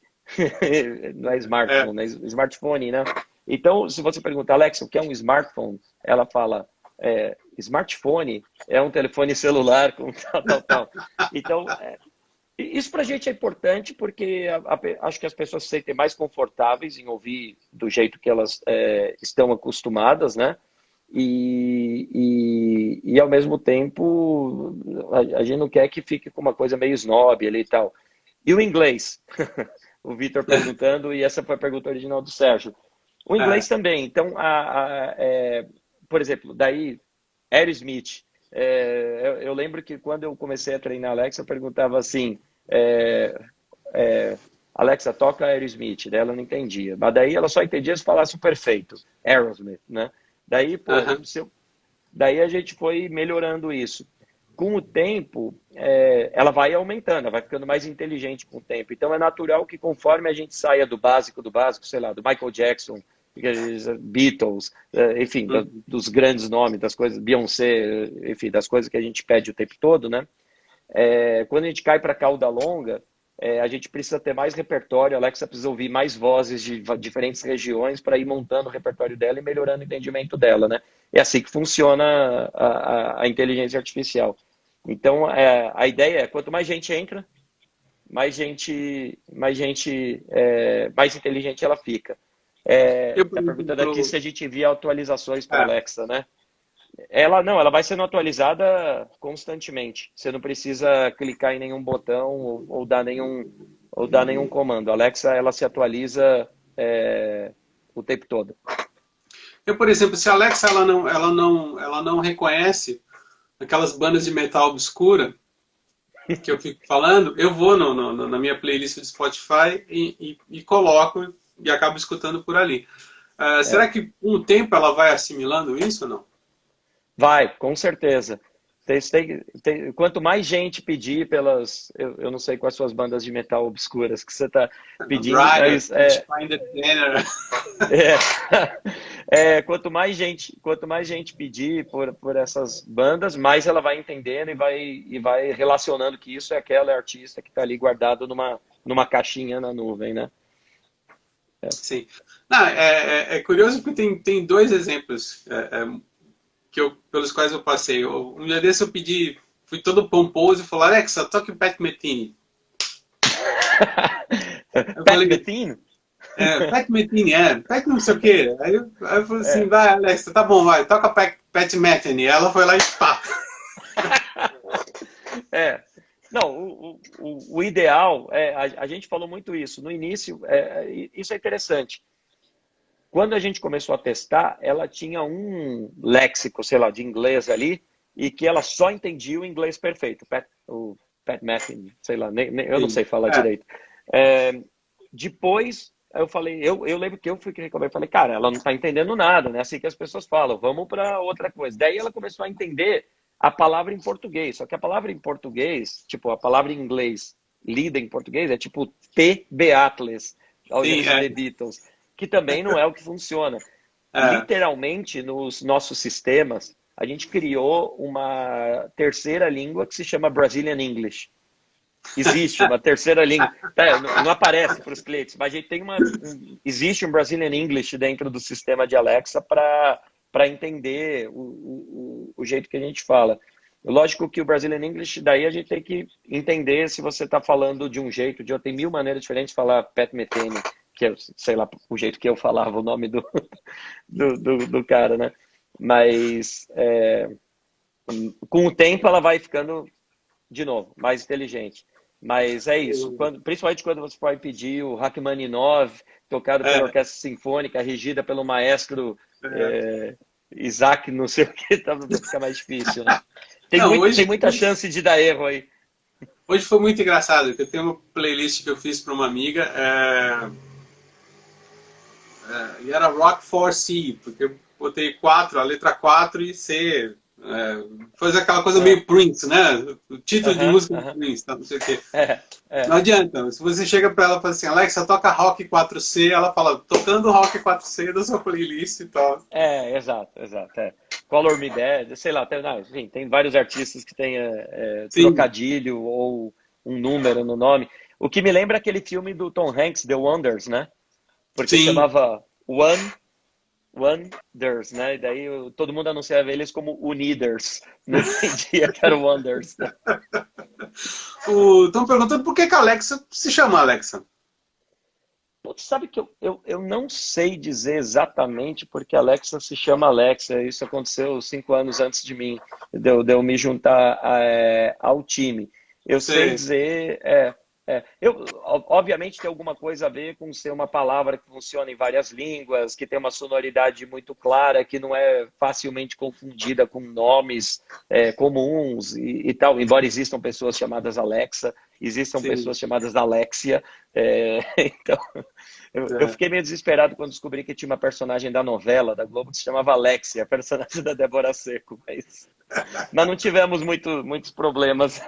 não é smartphone, né? Smartphone, né? Então, se você perguntar, Alexa, o que é um smartphone? Ela fala, smartphone é um telefone celular com tal. Então, isso para a gente é importante porque acho que as pessoas se sentem mais confortáveis em ouvir do jeito que elas estão acostumadas, né? E ao mesmo tempo, a gente não quer que fique com uma coisa meio snob ali e tal. E o inglês? O Vitor perguntando, e essa foi a pergunta original do Sérgio. O inglês também. Então, por exemplo, daí, Aerosmith. Eu lembro que quando eu comecei a treinar a Alexa, eu perguntava assim, Alexa, toca Aerosmith. Daí ela não entendia. Mas daí ela só entendia se falasse o perfeito. Aerosmith, né? Daí, pô, daí a gente foi melhorando isso. Com o tempo, ela vai aumentando, ela vai ficando mais inteligente com o tempo. Então, é natural que conforme a gente saia do básico, sei lá, do Michael Jackson, Beatles, enfim, dos grandes nomes, das coisas, Beyoncé, enfim, das coisas que a gente pede o tempo todo, né? Quando a gente cai para a cauda longa, a gente precisa ter mais repertório, a Alexa precisa ouvir mais vozes de diferentes regiões para ir montando o repertório dela e melhorando o entendimento dela, né? É assim que funciona a inteligência artificial. Então, a ideia é, quanto mais gente entra, mais inteligente ela fica. Está perguntando aqui se a gente envia atualizações para a Alexa, né? Ela vai sendo atualizada constantemente. Você não precisa clicar em nenhum botão ou dar nenhum comando. A Alexa, ela se atualiza o tempo todo. Por exemplo, se a Alexa ela não reconhece aquelas bandas de metal obscura que eu fico falando, eu vou na minha playlist do Spotify e coloco e acabo escutando por ali. Será que com o tempo ela vai assimilando isso ou não? Vai, com certeza. Quanto mais gente pedir pelas... Eu não sei quais suas bandas de metal obscuras que você está pedindo. Quanto mais gente pedir por essas bandas, mais ela vai entendendo e vai relacionando que isso é aquela artista que está ali guardado numa caixinha na nuvem, né? Sim. Não, é curioso porque tem dois exemplos pelos quais eu passei. Um dia desse eu pedi, fui todo pomposo e falei, Alexa, toque o Pat Metheny. Pat Metheny? Pat Metheny, Pat não sei o quê. Aí eu falei assim, vai Alexa, tá bom, vai, toca Pat Metheny. Ela foi lá e pá. Não, o ideal, a gente falou muito isso. No início, isso é interessante. Quando a gente começou a testar, ela tinha um léxico, sei lá, de inglês ali, e que ela só entendia o inglês perfeito. O Pat Metheny, sei lá, eu não sei falar direito. Depois, eu falei, eu lembro que eu fui reclamar, eu falei, cara, ela não está entendendo nada, né? Assim que as pessoas falam, vamos para outra coisa. Daí ela começou a entender a palavra em português, só que a palavra em português, tipo, a palavra em inglês lida em português é tipo The Beatles, ao invés de The Beatles, que também não é o que funciona. Literalmente, nos nossos sistemas, a gente criou uma terceira língua que se chama Brazilian English. Existe uma terceira língua. Não aparece para os clientes, mas a gente tem existe um Brazilian English dentro do sistema de Alexa para entender o jeito que a gente fala. Lógico que o Brazilian English, daí a gente tem que entender se você está falando de um jeito, de outro. Tem 1000 maneiras diferentes de falar Pat Metheny, que é, sei lá, o jeito que eu falava o nome do cara, né? Mas com o tempo ela vai ficando, de novo, mais inteligente. Mas é isso, principalmente quando você vai pedir o Rachmaninov, tocado pela Orquestra Sinfônica, regida pelo maestro Isaac, não sei o que, fica mais difícil, né? Tem muita chance de dar erro aí. Hoje foi muito engraçado, eu tenho uma playlist que eu fiz para uma amiga, e era Rock 4C, porque eu botei 4, a letra 4 e C, fazer aquela coisa meio Prince, né? O título de música do Prince, tá? Não sei o quê. Não adianta. Se você chega para ela e fala assim, Alexa, toca Rock 4C, ela fala, tocando Rock 4C da sua playlist e tal. Exato. Color Me Dead, sei lá, enfim, tem vários artistas que têm Sim. trocadilho ou um número no nome. O que me lembra aquele filme do Tom Hanks, The Wonders, né? Porque Sim. chamava Wonders, né? E daí todo mundo anunciava eles como Uniders. Não entendia que era Wonders. Estão perguntando por que a Alexa se chama Alexa. Putz, sabe que eu não sei dizer exatamente porque a Alexa se chama Alexa. Isso aconteceu 5 anos antes de mim, de eu me juntar ao time. Eu sei dizer... obviamente tem alguma coisa a ver com ser uma palavra que funciona em várias línguas, que tem uma sonoridade muito clara, que não é facilmente confundida com nomes comuns e tal. Embora existam pessoas chamadas Alexa, existam pessoas chamadas Alexia. Então, eu fiquei meio desesperado quando descobri que tinha uma personagem da novela da Globo que se chamava Alexia, a personagem da Débora Seco. Mas não tivemos muitos problemas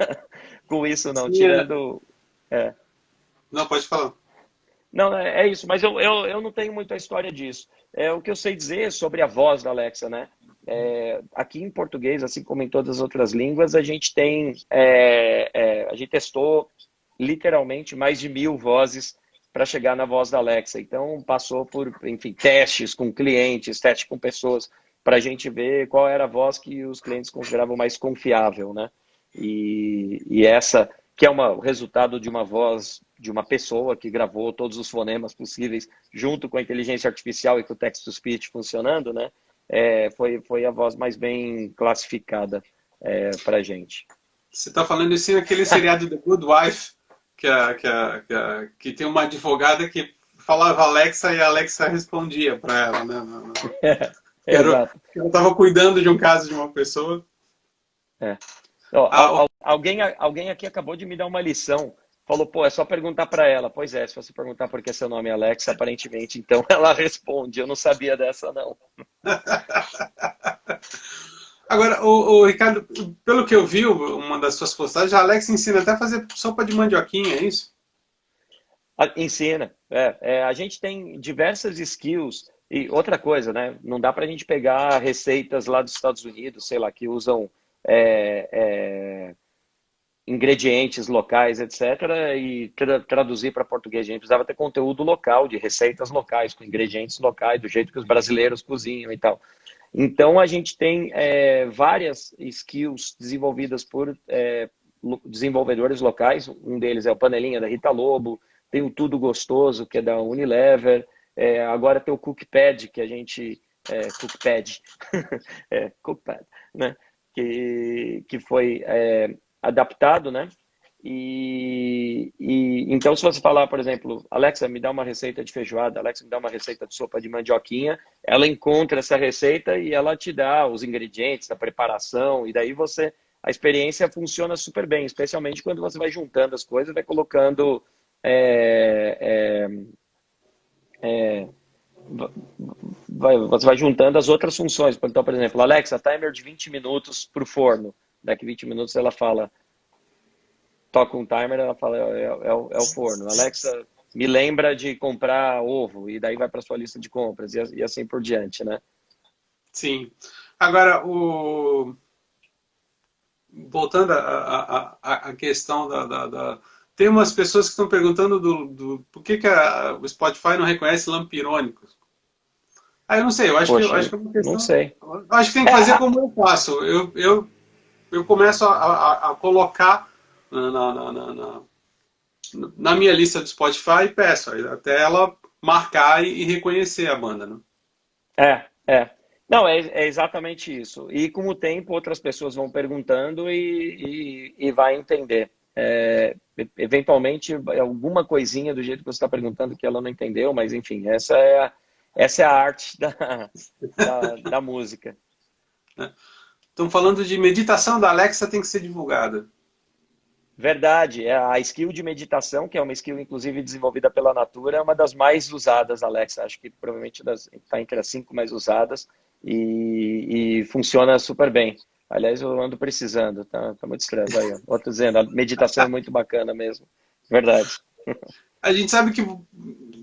com isso, não. Tirando... Não, pode falar. Não, é isso, mas eu não tenho muita história disso. O que eu sei dizer sobre a voz da Alexa, né? Aqui em português, assim como em todas as outras línguas, a gente tem... a gente testou literalmente mais de 1000 vozes para chegar na voz da Alexa. Então, passou por, enfim, testes com clientes, testes com pessoas, para a gente ver qual era a voz que os clientes consideravam mais confiável, né? E essa... que é o resultado de uma voz de uma pessoa que gravou todos os fonemas possíveis junto com a inteligência artificial e com o text-to-speech funcionando, né? Foi a voz mais bem classificada para a gente. Você está falando assim naquele seriado The Good Wife, que tem uma advogada que falava Alexa e a Alexa respondia para ela, né? Exato. Ela estava cuidando de um caso de uma pessoa. Alguém aqui acabou de me dar uma lição. Falou, pô, é só perguntar para ela. Pois é, se você perguntar por que seu nome é Alexa, aparentemente, então ela responde. Eu não sabia dessa, não. Agora, o Ricardo, pelo que eu vi, uma das suas postagens, a Alexa ensina até a fazer sopa de mandioquinha, é isso? Ensina. A gente tem diversas skills. E outra coisa, né? Não dá para a gente pegar receitas lá dos Estados Unidos, sei lá, que usam... ingredientes locais, etc., e traduzir para português. A gente precisava ter conteúdo local, de receitas locais, com ingredientes locais, do jeito que os brasileiros cozinham e tal. Então, a gente tem várias skills desenvolvidas por desenvolvedores locais. Um deles é o Panelinha, da Rita Lobo, tem o Tudo Gostoso, que é da Unilever, agora tem o Cookpad, que a gente... Cookpad, Cookpad, né? Que foi adaptado, né? E então, se você falar, por exemplo, Alexa, me dá uma receita de feijoada, Alexa, me dá uma receita de sopa de mandioquinha, ela encontra essa receita e ela te dá os ingredientes, a preparação, e daí a experiência funciona super bem, especialmente quando você vai juntando as coisas, vai colocando você vai juntando as outras funções. Então, por exemplo, Alexa, timer de 20 minutos para o forno. Daqui 20 minutos ela fala, toca um timer, ela fala, é o forno. Alexa, me lembra de comprar ovo, e daí vai para sua lista de compras, e assim por diante, né? Sim. Agora, voltando à questão Tem umas pessoas que estão perguntando por que o Spotify não reconhece lampirônicos. Eu não sei, eu acho que é uma questão... Não sei. Eu acho que tem que fazer como eu faço. Eu começo a colocar na minha lista do Spotify e peço, até ela marcar e reconhecer a banda, né? Não, é exatamente isso. E com o tempo, outras pessoas vão perguntando e vai entender. Eventualmente, alguma coisinha do jeito que você está perguntando que ela não entendeu, mas enfim, essa é a arte da música. Estão falando de meditação da Alexa tem que ser divulgada. Verdade. A skill de meditação, que é uma skill inclusive desenvolvida pela Natura, é uma das mais usadas, Alexa. Acho que provavelmente está entre as 5 mais usadas e funciona super bem. Aliás, eu ando precisando, tá muito estresse aí, ó. Outro dizendo, a meditação é muito bacana mesmo. Verdade. A gente sabe que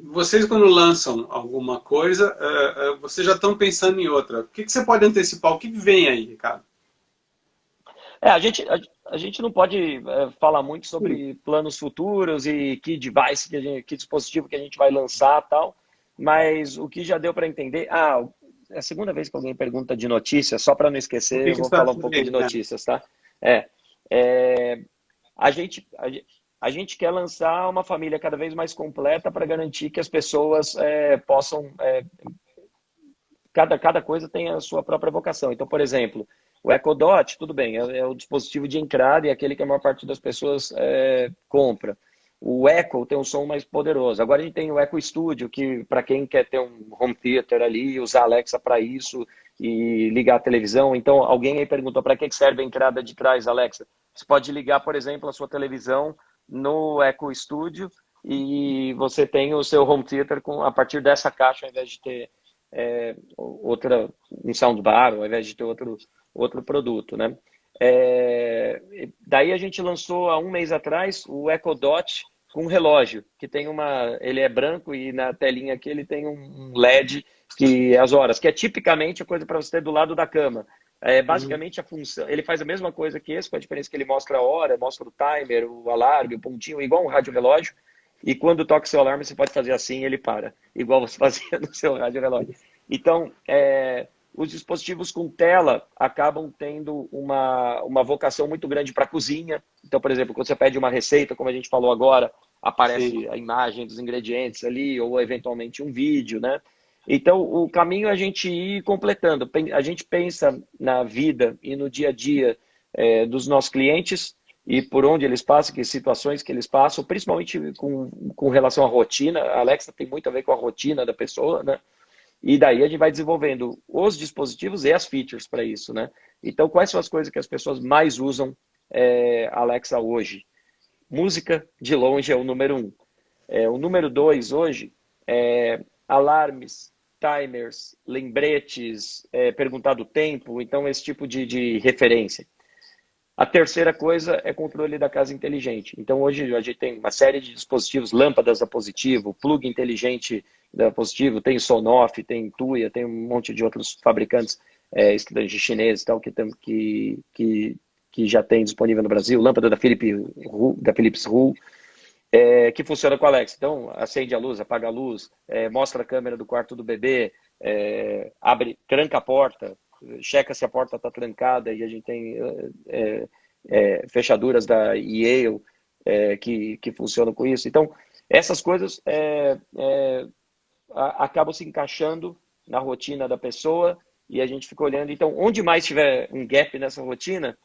vocês, quando lançam alguma coisa, vocês já estão pensando em outra. O que você pode antecipar? O que vem aí, Ricardo? A gente não pode falar muito sobre planos futuros e que device, que dispositivo que a gente vai lançar e tal, mas o que já deu para entender... é a segunda vez que alguém pergunta de notícias, só para não esquecer, eu vou falar um pouco de notícias, tá? A gente, a gente quer lançar uma família cada vez mais completa para garantir que as pessoas possam... cada coisa tem a sua própria vocação. Então, por exemplo, o Echo Dot, tudo bem, é o dispositivo de entrada e aquele que a maior parte das pessoas compra. O Echo tem um som mais poderoso. Agora a gente tem o Echo Studio, que para quem quer ter um home theater ali, usar a Alexa para isso e ligar a televisão. Então, alguém aí perguntou para que serve a entrada de trás, Alexa? Você pode ligar, por exemplo, a sua televisão no Echo Studio e você tem o seu home theater a partir dessa caixa, ao invés de ter um soundbar, ao invés de ter outro produto, né? Daí a gente lançou há um mês atrás o Echo Dot com relógio, que tem ele é branco e na telinha aqui ele tem um LED que é as horas, que é tipicamente a coisa para você ter do lado da cama. Basicamente a função, ele faz a mesma coisa que esse, com a diferença que ele mostra a hora, mostra o timer, o alarme, o pontinho, igual um rádio relógio. E quando toca o seu alarme, você pode fazer assim e ele para, igual você fazia no seu rádio relógio. Então, os dispositivos com tela acabam tendo uma vocação muito grande para a cozinha. Então, por exemplo, quando você pede uma receita, como a gente falou agora, aparece Sim. a imagem dos ingredientes ali, ou eventualmente um vídeo, né? Então, o caminho é a gente ir completando. A gente pensa na vida e no dia a dia dos nossos clientes e por onde eles passam, que situações que eles passam, principalmente com relação à rotina. A Alexa tem muito a ver com a rotina da pessoa, né? E daí a gente vai desenvolvendo os dispositivos e as features para isso, né? Então, quais são as coisas que as pessoas mais usam Alexa hoje? Música, de longe, é o número 1. O número 2 hoje é alarmes, timers, lembretes, perguntar do tempo, então esse tipo de referência. A terceira coisa é controle da casa inteligente. Então, hoje a gente tem uma série de dispositivos, lâmpadas da Positivo, plug inteligente da Positivo, tem Sonoff, tem Tuya, tem um monte de outros fabricantes chineses e tal, que já tem disponível no Brasil. Lâmpada da Philips Hue, que funciona com a Alexa. Então, acende a luz, apaga a luz, mostra a câmera do quarto do bebê, tranca a porta, checa se a porta está trancada, e a gente tem fechaduras da Yale que funcionam com isso. Então, essas coisas acabam se encaixando na rotina da pessoa e a gente fica olhando. Então, onde mais tiver um gap nessa rotina,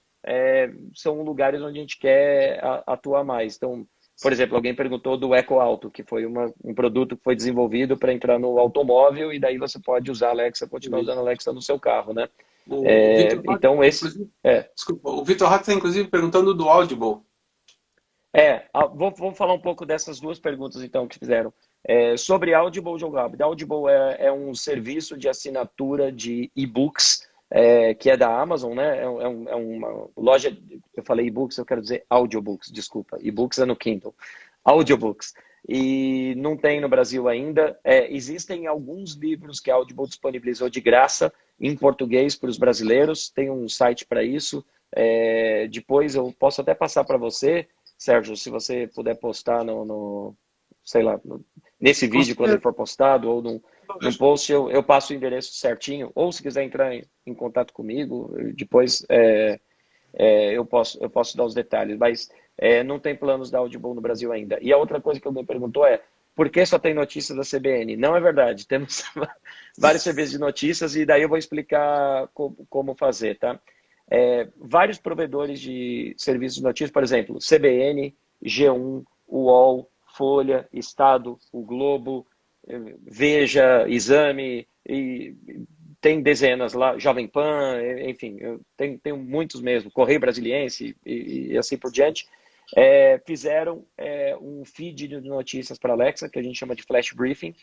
são lugares onde a gente quer atuar mais. Então, por exemplo, alguém perguntou do Echo Auto, que foi um produto que foi desenvolvido para entrar no automóvel e daí você pode usar a Alexa, continuar usando a Alexa no seu carro, né? Então, Desculpa, o Vitor Rock está inclusive perguntando do Audible. Vamos falar um pouco dessas duas perguntas, então, que fizeram. Sobre Audible jogado. Audible é um serviço de assinatura de e-books, que é da Amazon, né? É uma loja, eu falei e-books, eu quero dizer audiobooks, desculpa. E-books é no Kindle. Audiobooks. E não tem no Brasil ainda. Existem alguns livros que a Audible disponibilizou de graça em português para os brasileiros. Tem um site para isso. Depois eu posso até passar para você, Sérgio, se você puder postar sei lá, nesse vídeo quando ele for postado, ou num post, eu passo o endereço certinho. Ou se quiser entrar em contato comigo, depois eu posso dar os detalhes. Mas não tem planos da Audible no Brasil ainda. E a outra coisa que alguém perguntou por que só tem notícias da CBN? Não é verdade. Temos vários serviços de notícias e daí eu vou explicar como fazer, tá? Vários provedores de serviços de notícias, por exemplo, CBN, G1, UOL, Folha, Estado, o Globo, Veja, Exame, e tem dezenas lá, Jovem Pan, enfim, tenho muitos mesmo, Correio Brasiliense e assim por diante, fizeram um feed de notícias para Alexa, que a gente chama de Flash Briefing.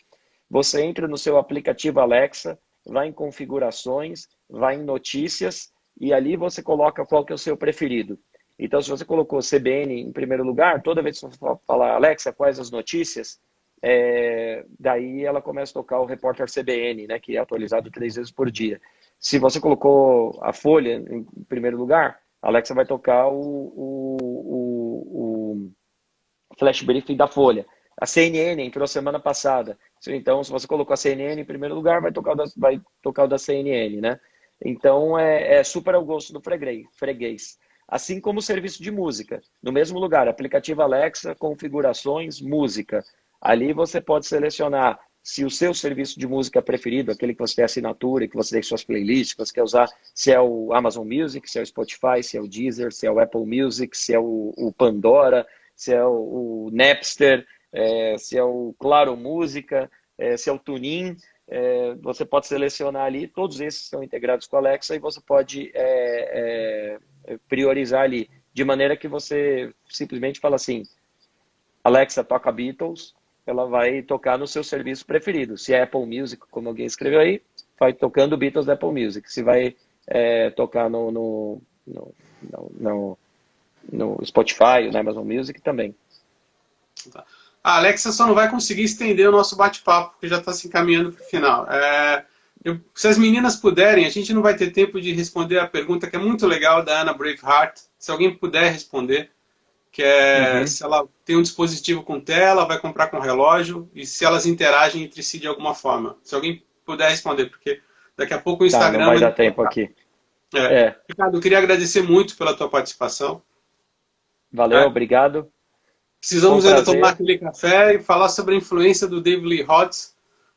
Você entra no seu aplicativo Alexa, vai em configurações, vai em notícias, e ali você coloca qual que é o seu preferido. Então, se você colocou CBN em primeiro lugar, toda vez que você falar, Alexa, quais as notícias, daí ela começa a tocar o repórter CBN, né, que é atualizado 3 vezes por dia. Se você colocou a Folha em primeiro lugar, a Alexa vai tocar o flash briefing da Folha. A CNN entrou semana passada. Então, se você colocou a CNN em primeiro lugar, vai tocar o da CNN, né? Então, é super ao gosto do freguês. Assim como o serviço de música. No mesmo lugar, aplicativo Alexa, configurações, música. Ali você pode selecionar se o seu serviço de música preferido, aquele que você tem assinatura, que você tem suas playlists, que você quer usar, se é o Amazon Music, se é o Spotify, se é o Deezer, se é o Apple Music, se é o Pandora, se é o Napster, se é o Claro Música, se é o TuneIn. Você pode selecionar ali, todos esses estão integrados com a Alexa e você pode priorizar ali, de maneira que você simplesmente fala assim, Alexa, toca Beatles, ela vai tocar no seu serviço preferido. Se é Apple Music, como alguém escreveu aí, vai tocando Beatles da Apple Music. Se vai tocar no Spotify, no Amazon Music também. Tá. A Alexa só não vai conseguir estender o nosso bate-papo, porque já está se encaminhando para o final. Se as meninas puderem, a gente não vai ter tempo de responder a pergunta que é muito legal da Ana Braveheart. Se alguém puder responder, que é se ela tem um dispositivo com tela, vai comprar com relógio, e se elas interagem entre si de alguma forma. Se alguém puder responder, porque daqui a pouco o Instagram... Não vai dar tempo aqui. Ricardo, eu queria agradecer muito pela tua participação. Valeu, obrigado. Precisamos ainda tomar aquele café e falar sobre a influência do David Lee Roth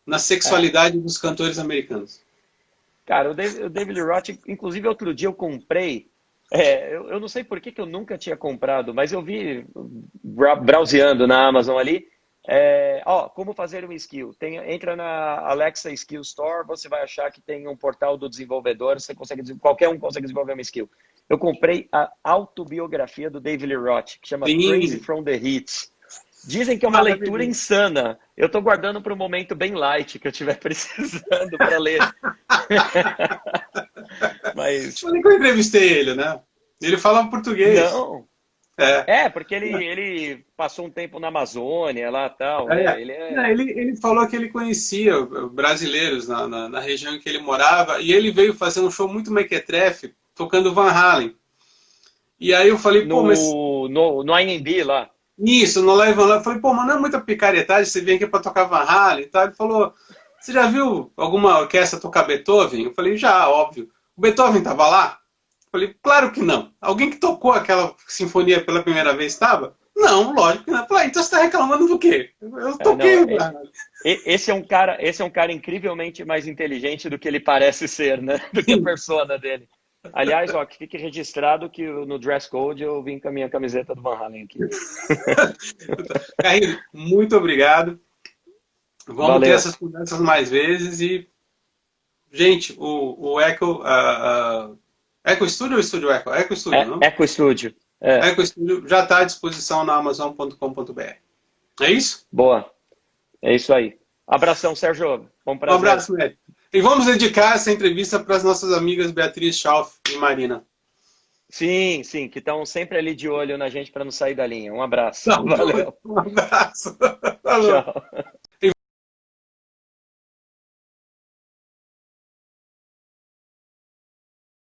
na sexualidade dos cantores americanos. Cara, o David Lee Roth, inclusive outro dia eu comprei, eu não sei por que eu nunca tinha comprado, mas eu vi browseando na Amazon ali, como fazer um skill. Entra na Alexa Skill Store, você vai achar que tem um portal do desenvolvedor, qualquer um consegue desenvolver uma skill. Eu comprei a autobiografia do David Lee Roth, que chama Crazy from the Hits. Dizem que é uma leitura insana. Eu estou guardando para um momento bem light, que eu estiver precisando para ler. Mas... Eu nunca entrevistei ele, né? Ele fala português. Não. Porque ele passou um tempo na Amazônia, lá e tal. Ele falou que ele conhecia brasileiros na região em que ele morava, e ele veio fazer um show muito mequetrefe, tocando Van Halen. E aí eu falei, no AMB lá. Isso, no Live Van Halen. Eu falei, mas não é muita picaretagem, você vem aqui para tocar Van Halen e tal. Ele falou, você já viu alguma orquestra tocar Beethoven? Eu falei, já, óbvio. O Beethoven estava lá? Eu falei, claro que não. Alguém que tocou aquela sinfonia pela primeira vez estava? Não, lógico que não. Eu falei, então você está reclamando do quê? Eu toquei o Van Halen. Esse é um cara incrivelmente mais inteligente do que ele parece ser, né? Do que a persona dele. Aliás, que fique registrado que no dress code eu vim com a minha camiseta do Van Halen aqui. Carrinho, muito obrigado. Vamos ter essas conversas mais vezes e... Gente, o Echo... Echo Studio ou Studio Echo? Echo Studio, não? Echo Studio. Echo Studio já está à disposição na Amazon.com.br. É isso? Boa. É isso aí. Abração, Sérgio. Bom prazer. Um abraço, Médio. E vamos dedicar essa entrevista para as nossas amigas Beatriz Schauf e Marina. Sim, que estão sempre ali de olho na gente para não sair da linha. Um abraço. Valeu. Um abraço. Falou. Tchau.